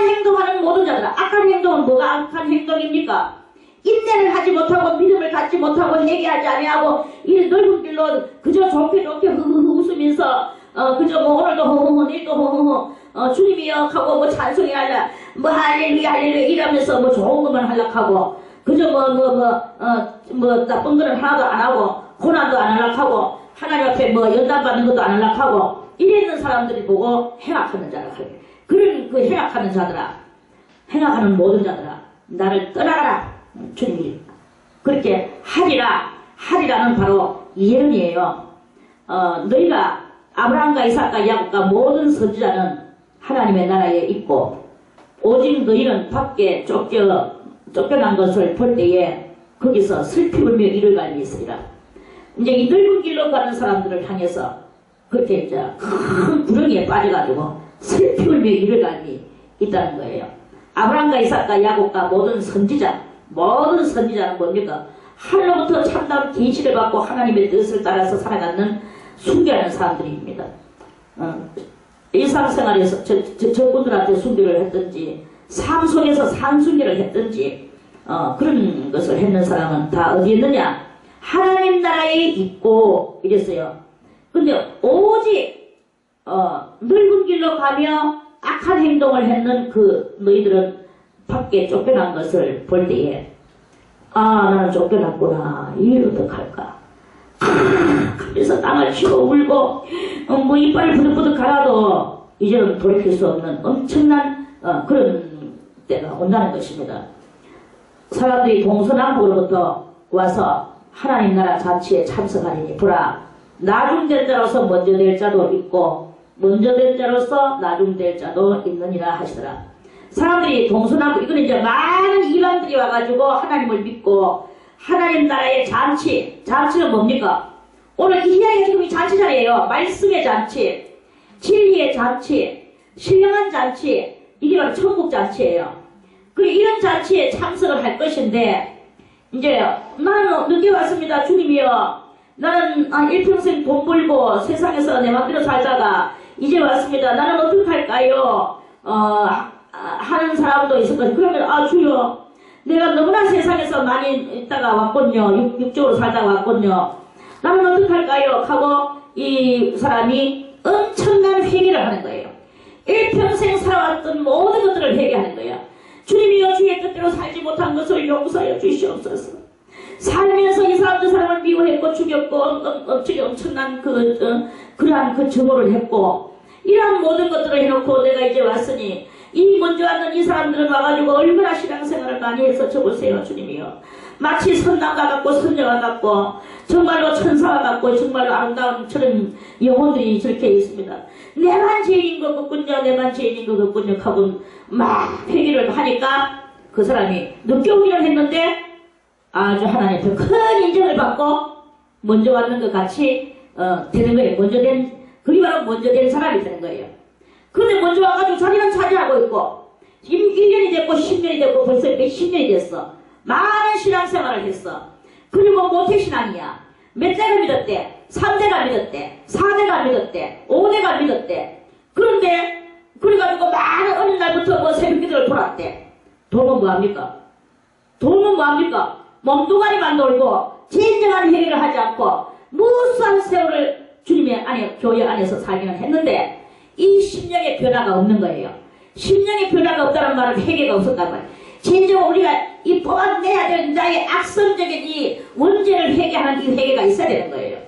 행동하는 모든 자들아. 악한 행동은 뭐가 악한 행동입니까? 인내를 하지 못하고 믿음을 갖지 못하고 회개하지 아니하고 이 넓은 길로 그저 좋게 흐흐흐 웃으면서 그저 뭐 오늘도 허허허 내일도 허허허 주님이여 하고 뭐 찬송이 하려 뭐 할렐루야 할렐루야 이러면서 뭐 좋은 것만 하려고 그저 뭐 나쁜 거는 하나도 안 하고 고난도 안 하려고 하나님 앞에 뭐 연단받는 것도 안 하려고 이랬는 사람들이 보고 행악하는 자라 그런 그 행악하는 자들아 행악하는 모든 자들아 나를 떠나가라 주님이 그렇게 하리라는 바로 예언이에요. 너희가 아브라함과 이삭과 야곱과 모든 선지자는 하나님의 나라에 있고 오직 너희는 밖에 쫓겨난 것을 볼 때에 거기서 슬피 울며 이를 갈미 있으리라. 이제 이 넓은 길로 가는 사람들을 향해서 그렇게 이제 큰 구렁이에 빠져가지고 슬피 울며 이를 갈미 있다는 거예요. 아브라함과 이삭과 야곱과 모든 선지자는 뭡니까? 하늘로부터 참다운 계시를 받고 하나님의 뜻을 따라서 살아가는 순교하는 사람들입니다. 일상생활에서 저분들한테 순교를 했든지 삶 속에서 산순교를 했든지 그런 것을 했는 사람은 다 어디 있느냐? 하나님 나라에 있고 이랬어요. 근데 오직 넓은 길로 가며 악한 행동을 했는 그 너희들은 밖에 쫓겨난 것을 볼 때에 나는 쫓겨났구나. 이를 어떡할까? 그래서 땅을 치고 울고 뭐 이빨을 부득부득 갈아도 이제는 돌이킬 수 없는 엄청난 그런 때가 온다는 것입니다. 사람들이 동서남북으로부터 와서 하나님 나라 잔치에 참석하리니 보라 나중될 자로서 먼저 될 자도 있고 먼저 될 자로서 나중될 자도 있느니라 하시더라. 사람들이 동서남북 이거는 이제 많은 이방들이 와가지고 하나님을 믿고 하나님 나라의 잔치는 뭡니까? 오늘 이 이야기가 지금 잔치 자리예요. 말씀의 잔치, 진리의 잔치, 신령한 잔치, 이게 바로 천국 잔치예요. 이런 잔치에 참석을 할 것인데 이제 나는 늦게 왔습니다. 주님이여 나는 일평생 돈 벌고 세상에서 내 맘대로 살다가 이제 왔습니다. 나는 어떡할까요? 하는 사람도 있을 것이고 그러면 주여 내가 너무나 세상에서 많이 있다가 왔거든요. 육적으로 살다가 왔거든요. 나는 어떡할까요? 하고 이 사람이 엄청난 회개를 하는 거예요. 일평생 살아왔던 모든 것들을 회개하는 거예요. 주님이여 주의 뜻대로 살지 못한 것을 용서하여 주시옵소서. 살면서 이 사람 저 사람을 미워했고 죽였고 엄청난 그러한 그 증오를 했고 이러한 모든 것들을 해놓고 내가 이제 왔으니 이 먼저 왔는 이 사람들은 와가지고 얼마나 신앙생활을 많이 해서 저보세요 주님이요. 마치 선남과 같고 선녀와 같고 정말로 천사와 같고 정말로 아름다운 저런 영혼들이 저렇게 있습니다. 내만 죄인인 것 같군요. 내만 죄인인 것 같군요. 하고 막 회개를 하니까 그 사람이 늦게 오기를 했는데 아주 하나님께 큰 인정을 받고 먼저 왔는 것 같이 되는 거예요. 그게 바로 먼저 된 사람이 되는 거예요. 그런데 먼저 와가지고 자기는 차지하고 있고 지금 1년이 됐고 10년이 됐고 벌써 몇십 년이 됐어. 많은 신앙생활을 했어. 그리고 모태신앙이야. 몇 대가 믿었대? 3대가 믿었대. 4대가 믿었대. 5대가 믿었대. 그런데 그래가지고 많은 어느 날부터 뭐 새벽기도를 돌았대. 돈은 뭐합니까? 몸뚱아리만 돌고 진정한 회개를 하지 않고 무수한 세월을 주님의 교회 안에서 살기는 했는데 이 심령의 변화가 없는 거예요. 심령의 변화가 없다는 말은 회개가 없었단 말이에요. 진정 우리가 이 뽑아내야 될 나의 악성적인 이 원죄를 회개하는 이 회개가 있어야 되는 거예요.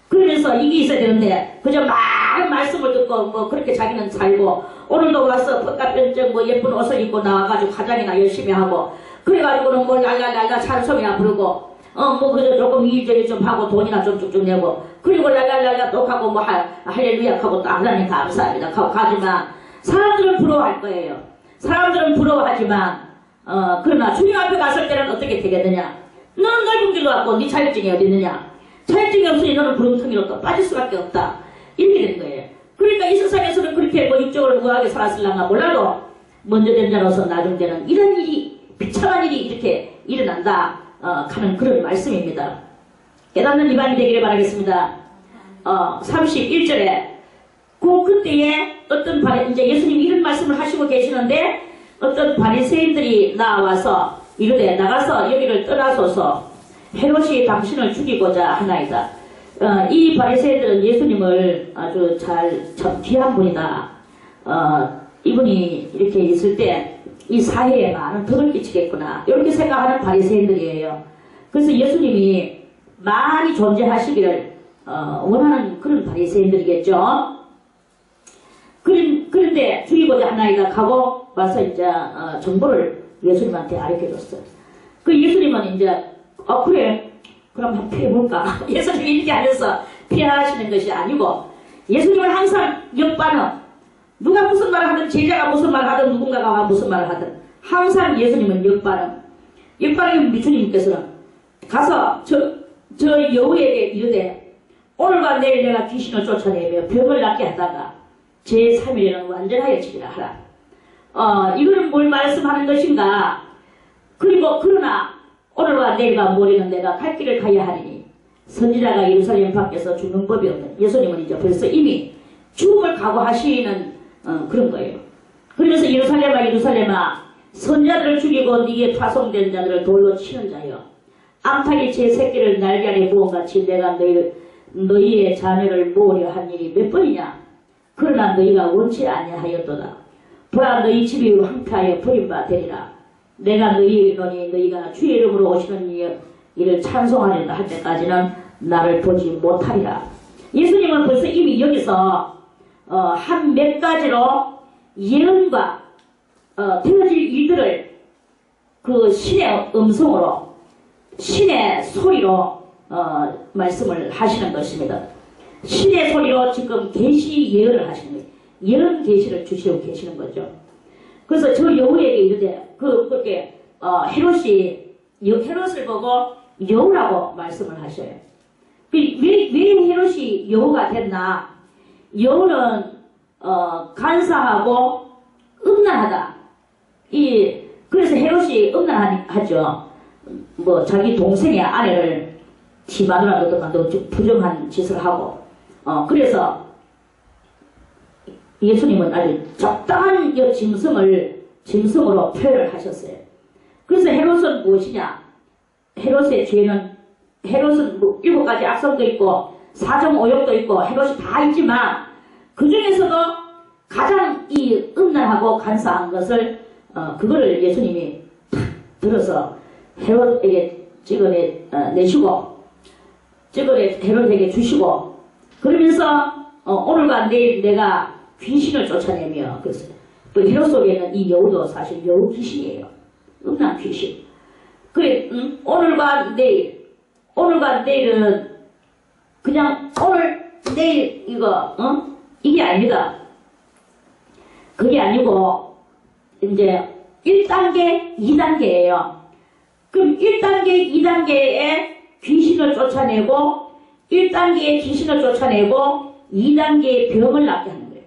그래서 이게 있어야 되는데 그저 많은 말씀을 듣고 뭐 그렇게 자기는 살고 오늘도 와서 퍽가변적 뭐 예쁜 옷을 입고 나와가지고 화장이나 열심히 하고 그래가지고는 뭐 랄랄랄라 찬송이나 부르고 뭐 그저 조금 이리저리 좀 하고 돈이나 좀 쭉쭉 내고 그리고 랄랄랄라 또 하고 뭐 할렐루야 하고 또 하나님 감사합니다 하고 가지만 사람들은 부러워할 거예요. 사람들은 부러워하지만 그러나 주님 앞에 갔을 때는 어떻게 되겠느냐? 너는 넓은 길로 왔고 네 자격증이 어디 있느냐? 자격증이 없으니 너는 구렁텅이로 또 빠질 수밖에 없다. 이렇게 되는 거예요. 그러니까 이 세상에서는 그렇게 뭐 육적으로 무하게 살았을랑가 몰라도 먼저 된 자로서 나중 되는 이런 일이 비참한 일이 이렇게 일어난다 하는 그런 말씀입니다. 깨닫는 이반이 되기를 바라겠습니다. 31절에 그때에 어떤 이제 예수님이 이런 말씀을 하시고 계시는데 어떤 바리새인들이 나와서 이르되 나가서 여기를 떠나소서 헤롯이 당신을 죽이고자 하나이다. 이 바리새인들은 예수님을 아주 참 귀한 분이다. 이분이 이렇게 있을 때 이 사회에 많은 덕을 끼치겠구나 이렇게 생각하는 바리새인들이에요. 그래서 예수님이 많이 존재하시기를 원하는 그런 바리새인들이겠죠. 그런데 죽이고자 하나이다 하고 와서 이제 정보를 예수님한테 알려줬어요. 그 예수님은 이제 그래 그럼 한번 피해볼까. 예수님이 이렇게 하면서 피하시는 것이 아니고 예수님은 항상 역반응. 누가 무슨 말을 하든 제자가 무슨 말을 하든 누군가가 무슨 말을 하든 항상 예수님은 역반응. 역반응이 주님께서는 가서 저 여우에게 이르되 오늘과 내일 내가 귀신을 쫓아내며 병을 낫게 하다가 제3일에는 완전하여 지기라 하라. 이거는 뭘 말씀하는 것인가. 그리고 그러나 오늘과 내일과 모레는 내가 갈 길을 가야 하리니 선지자가 예루살렘 밖에서 죽는 법이 없는 예수님은 이제 벌써 이미 죽음을 각오하시는 그런 거예요. 그러면서 예루살렘아 선자들을 죽이고 네게 파송된 자들을 돌로 치는 자여 암탉이 제 새끼를 날개 안에 부은같이 내가 너희의 자녀를 모으려 한 일이 몇 번이냐. 그러나 너희가 원치 아니하였도다. 보라 너희 집이 황폐하여 버림바 되리라. 내가 너희에게 이르노니 너희가 주의 이름으로 오시는 이를 찬송하려다 할 때까지는 나를 보지 못하리라. 예수님은 벌써 이미 여기서 한 몇 가지로 예언과 되어질 일들을 그 신의 음성으로 신의 소리로 말씀을 하시는 것입니다. 신의 소리로 지금 계시 예언을 하시는 거예요. 예언 계시를 주시고 계시는 거죠. 그래서 저 여우에게 이르되 그렇게 헤롯을 보고 여우라고 말씀을 하셔요. 왜 헤롯이 여우가 됐나? 여우는 간사하고 음란하다. 그래서 헤롯이 음란하죠. 뭐 자기 동생의 아내를 지 마누라도 부정한 짓을 하고 그래서 예수님은 아주 적당한 짐승으로 표현을 하셨어요. 그래서 헤롯은 무엇이냐? 헤롯은 뭐 7가지 악성도 있고 사정오욕도 있고 헤롯이 다 있지만 그 중에서도 가장 이 음란하고 간사한 것을 그거를 예수님이 들어서 헤롯에게 찍어내시고 헤롯에게 주시고 그러면서 오늘과 내일 내가 귀신을 쫓아내며 그랬어요. 또 헤롯 속에는 이 여우도 사실 여우 귀신이에요. 음란 귀신. 그래 오늘과 내일은 그냥 오늘 내일 이게 아닙니다. 그게 아니고 이제 1단계 2단계예요. 그럼 1단계 2단계에 귀신을 쫓아내고 1단계에 귀신을 쫓아내고 2단계에 병을 낫게 하는 거예요.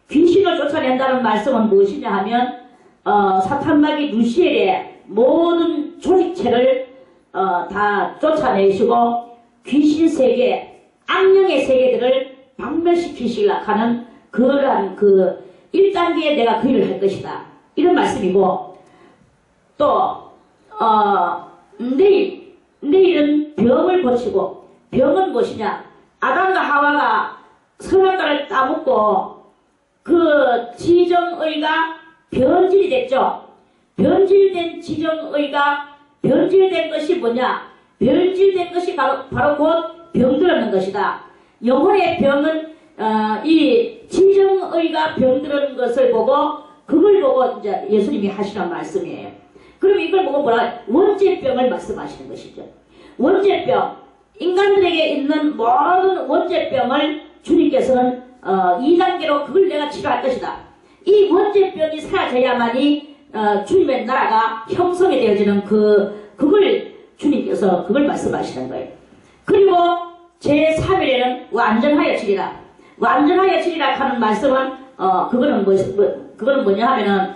귀신을 쫓아낸다는 말씀은 무엇이냐 하면 사탄마귀 루시엘의 모든 조직체를 다 쫓아내시고 귀신 세계, 악령의 세계들을 박멸시키시려 하는 그러한 1단계에 내가 그 일을 할 것이다. 이런 말씀이고 또 내일은 병을 고치고 병은 무엇이냐? 아담과 하와가 선악과를 따먹고 그 지정의가 변질이 됐죠. 변질된 지정의가 변질된 것이 뭐냐? 변질된 것이 바로 곧 병들었는 것이다. 영혼의 병은 이 지정의가 병들었는 것을 보고 그걸 보고 이제 예수님이 하시는 말씀이에요. 그럼 이걸 보고 원죄병을 말씀하시는 것이죠. 원죄병, 인간들에게 있는 모든 원죄병을 주님께서는 2단계로 그걸 내가 치료할 것이다. 이 원죄병이 사라져야만이 주님의 나라가 형성이 되어지는 그걸 주님께서 그걸 말씀하시는 거예요. 그리고 제3일에는 완전하여 지리라. 완전하여 지리라 하는 말씀은 그거는 뭐냐 하면은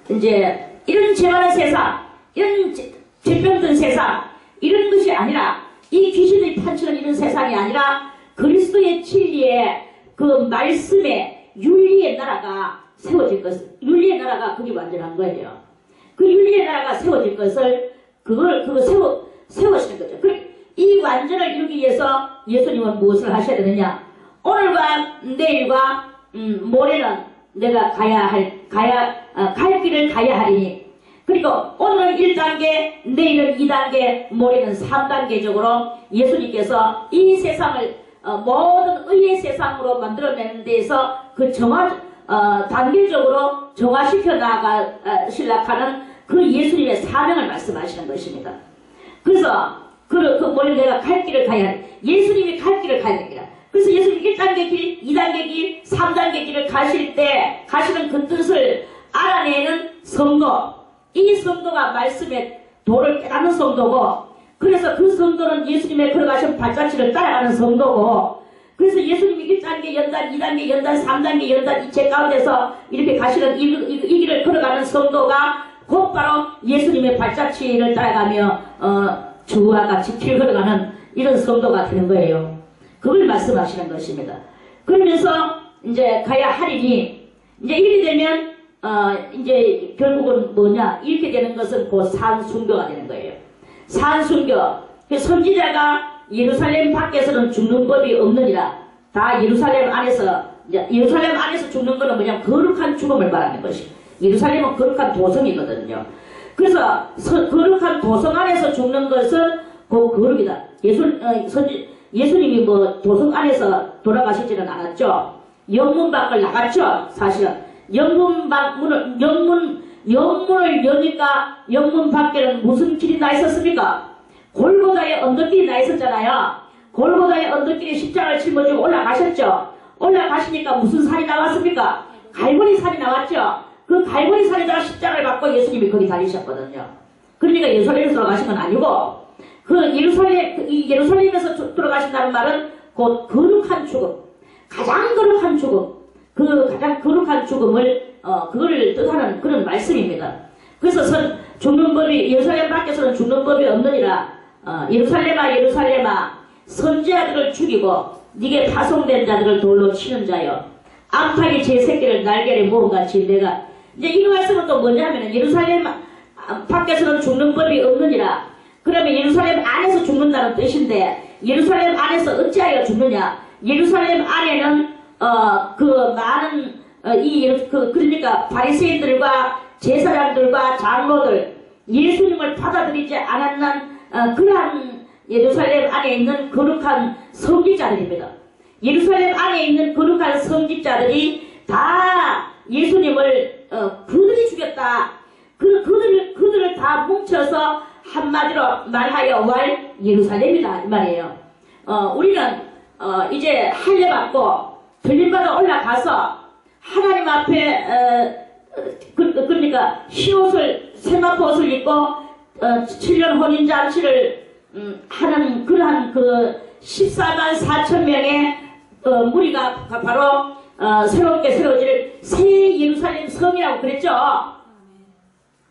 이제 이런 죄 많은 세상, 이런 죄병든 세상 이런 것이 아니라 이 귀신의 판치는 이런 세상이 아니라 그리스도의 진리의 그 말씀의 윤리의 나라가 세워질 것, 윤리의 나라가 그게 완전한 거예요. 그 윤리의 나라가 세워질 것을 그걸 세우시는 거죠. 이 완전을 이루기 위해서 예수님은 무엇을 하셔야 되느냐? 오늘과 내일과 모레는 내가 갈 길을 가야 하리니. 그리고 오늘은 1단계, 내일은 2단계, 모레는 3단계적으로 예수님께서 이 세상을 모든 의의 세상으로 만들어내는 데에서 그 단계적으로 정화시켜 나가시려 하는 그 예수님의 사명을 말씀하시는 것입니다. 그래서 뭘 내가 갈 길을 가야 해. 예수님이 갈 길을 가야 됩니다. 그래서 예수님 1단계 길, 2단계 길, 3단계 길을 가시는 그 뜻을 알아내는 성도. 이 성도가 말씀의 도를 깨닫는 성도고, 그래서 그 성도는 예수님의 걸어가신 발자취를 따라가는 성도고, 그래서 예수님이 1단계 연단, 2단계 연단, 3단계 연단 제 가운데서 이렇게 가시는 이 길을 걸어가는 성도가 곧바로 예수님의 발자취를 따라가며 주와 같이 길 걸어가는 이런 성도가 되는 거예요. 그걸 말씀하시는 것입니다. 그러면서 이제 가야 하리니, 이제 이렇게 되면 이제 결국은 뭐냐, 이렇게 되는 것은 곧 산순교가 되는 거예요. 산순교. 선지자가 예루살렘 밖에서는 죽는 법이 없느니라. 다 예루살렘 안에서 죽는 거는 뭐냐, 거룩한 죽음을 말하는 것이. 예루살렘은 거룩한 도성이거든요. 그래서 거룩한 도성 안에서 죽는 것은 그 거룩이다. 예수님이 뭐 도성 안에서 돌아가시지는 않았죠. 영문 밖을 나갔죠. 사실은 영문을 여니까 영문 밖에는 무슨 길이 나 있었습니까? 골고다의 언덕길이 나 있었잖아요. 골고다의 언덕길에 십자가를 짊어지고 올라가셨죠. 올라가시니까 무슨 산이 나왔습니까? 갈보리 산이 나왔죠. 그 갈보리 산에다가 십자가를 받고 예수님이 거기 다니셨거든요. 그러니까 예루살렘에서 돌아가신 건 아니고, 예루살렘에서 돌아가신다는 말은 곧 거룩한 죽음, 가장 거룩한 죽음, 그 가장 거룩한 죽음을 그거를 뜻하는 그런 말씀입니다. 그래서 죽는 법이 예루살렘 밖에서는 죽는 법이 없느니라. 예루살렘아 예루살렘아, 선지자들을 죽이고 네게 파송된 자들을 돌로 치는 자여, 암탉이 제 새끼를 날개에 모음같이 내가. 이제 이 말씀은 또 뭐냐면은 예루살렘 밖에서는 죽는 법이 없느니라. 그러면 예루살렘 안에서 죽는다는 뜻인데, 예루살렘 안에서 어찌하여 죽느냐? 예루살렘 안에는 그러니까 바리새인들과 제사장들과 장로들, 예수님을 받아들이지 않았는 그러한 예루살렘 안에 있는 거룩한 성직자들입니다. 예루살렘 안에 있는 거룩한 성직자들이 다 예수님을 그들이 죽였다. 그들을 다 뭉쳐서 한마디로 말하여 왈 예루살렘이다 이 말이에요. 우리는 이제 할례 받고 들림받아 올라가서 하나님 앞에 그러니까 흰옷을 세마포 옷을 입고 7년 혼인잔치를 하는 그러한 그 14만 4천 명의 무리가 바로 새롭게 세워질 새 예루살렘 성이라고 그랬죠.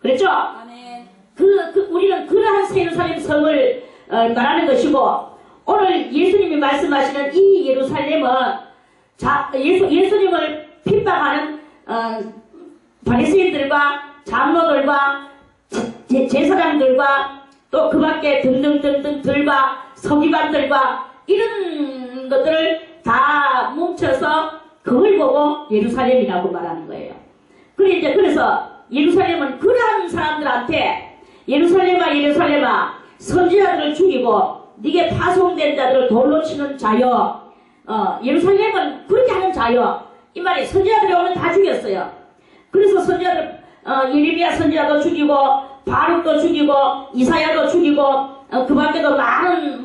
그랬죠? 우리는 그러한 새 예루살렘 성을 말하는 것이고, 오늘 예수님이 말씀하시는 이 예루살렘은 예수님을 핍박하는 바리새인들과 장로들과 제사장들과 또 그 밖에 등등등등들과 서기관들과 이런 것들을 다 뭉쳐서 그걸 보고 예루살렘이라고 말하는 거예요. 그래서 예루살렘은 그러한 사람들한테 예루살렘아 예루살렘아, 선지자들을 죽이고 네게 파송된 자들을 돌로 치는 자여. 예루살렘은 그렇게 하는 자여. 이 말이 선지자들이 오늘 다 죽였어요. 그래서 선지자들 예레미야 선지자도 죽이고 바룩도 죽이고 이사야도 죽이고 그 밖에도 많은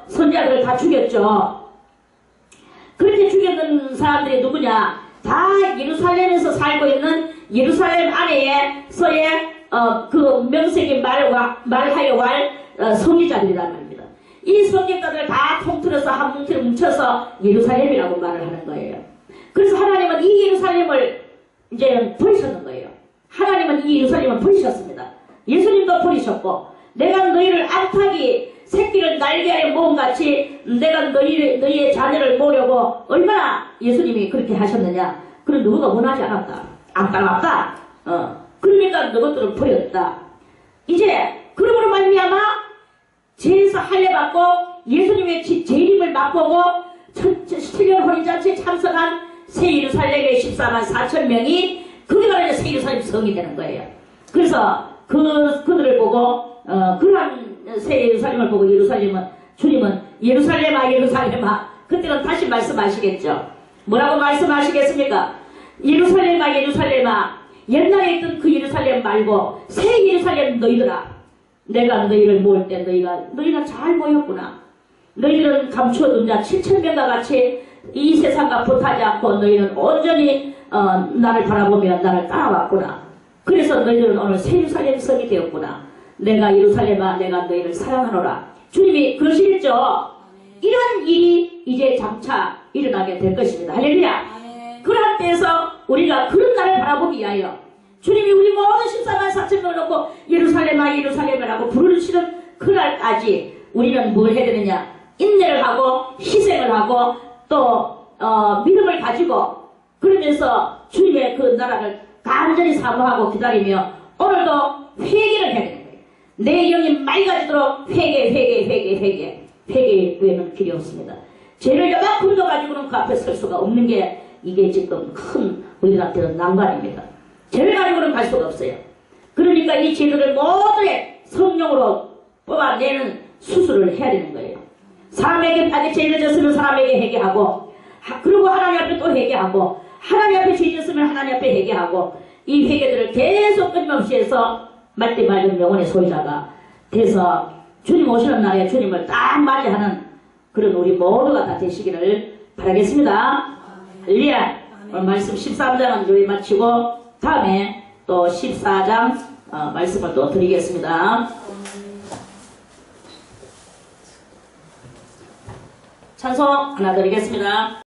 선지자들을 다 죽였죠. 그렇게 죽였는 사람들이 누구냐? 다 예루살렘에서 살고 있는 예루살렘 안에서의 그 명색이 말하여 왈 성리자들이란 말입니다. 이 성리자들을 다 통틀어서 한 뭉치를 뭉쳐서 예루살렘이라고 말을 하는 거예요. 그래서 하나님은 이 예루살렘을 이제 버리셨는 거예요. 하나님은 이 예루살렘을 버리셨습니다. 예수님도 버리셨고, 내가 너희를 암탉이 새끼를 날개에 모음같이 내가 너희의 자녀를 모으려고 얼마나 예수님이 그렇게 하셨느냐. 그럼 누구가 원하지 않았다. 안 따라왔다. 그러니까 너것들은 버렸다. 이제 그러므로 말미암아 제에서 할례받고 예수님의 재림을 맛보고 7년 혼인잔치에 참석한 새 예루살렘의 14만 4천 명이 그게 바로 새 예루살렘 성이 되는 거예요. 그래서 그들을 보고 그러한 새 예루살렘을 보고 주님은 예루살렘아 예루살렘아 그때는 다시 말씀하시겠죠. 뭐라고 말씀하시겠습니까? 예루살렘아 예루살렘아 옛날에 있던 그 예루살렘 말고 새 예루살렘 너희들아 내가 너희를 모을 때 너희가 잘 모였구나. 너희들은 감추어둔 자 7,000명과 같이 이 세상과 붙하지 않고 너희는 온전히 나를 바라보며 나를 따라왔구나. 그래서 너희들은 오늘 새 예루살렘 성이 되었구나. 내가 예루살렘아 내가 너희를 사랑하노라. 주님이 그러시겠죠. 이런 일이 이제 장차 일어나게 될 것입니다. 할렐루야. 그러한 때에서 우리가 그런 날을 바라보기 위하여 주님이 우리 모든 14만 4천명을 놓고 예루살렘아 예루살렘이라고 부르시는 그날까지 우리는 뭘 해야 되느냐. 인내를 하고 희생을 하고 또 믿음을 가지고 그러면서 주님의 그 나라를 간절히 사모하고 기다리며 오늘도 회개를 해야 되는 거예요. 내 영이 맑아지도록 회개 외에는 길이 없습니다. 죄를 요만큼 가지고는 그 앞에 설 수가 없는 게 이게 지금 큰 우리한테는 난관입니다. 죄를 가지고는 갈 수가 없어요. 그러니까 이 죄들을 모두의 성령으로 뽑아내는 수술을 해야 되는 거예요. 사람에게 죄를 졌으면 사람에게 회개하고 그리고 하나님 앞에 또 회개하고 하나님 앞에 죄 졌으면 하나님 앞에 회개하고 이 회개들을 계속 끊임없이 해서 말대 맑은 영혼의 소유자가 돼서 주님 오시는 날에 주님을 딱 맞이하는 그런 우리 모두가 다 되시기를 바라겠습니다. 할렐루야. 오늘 말씀 13장은 여기 마치고 다음에 또 14장 말씀을 또 드리겠습니다. 찬송 하나 드리겠습니다.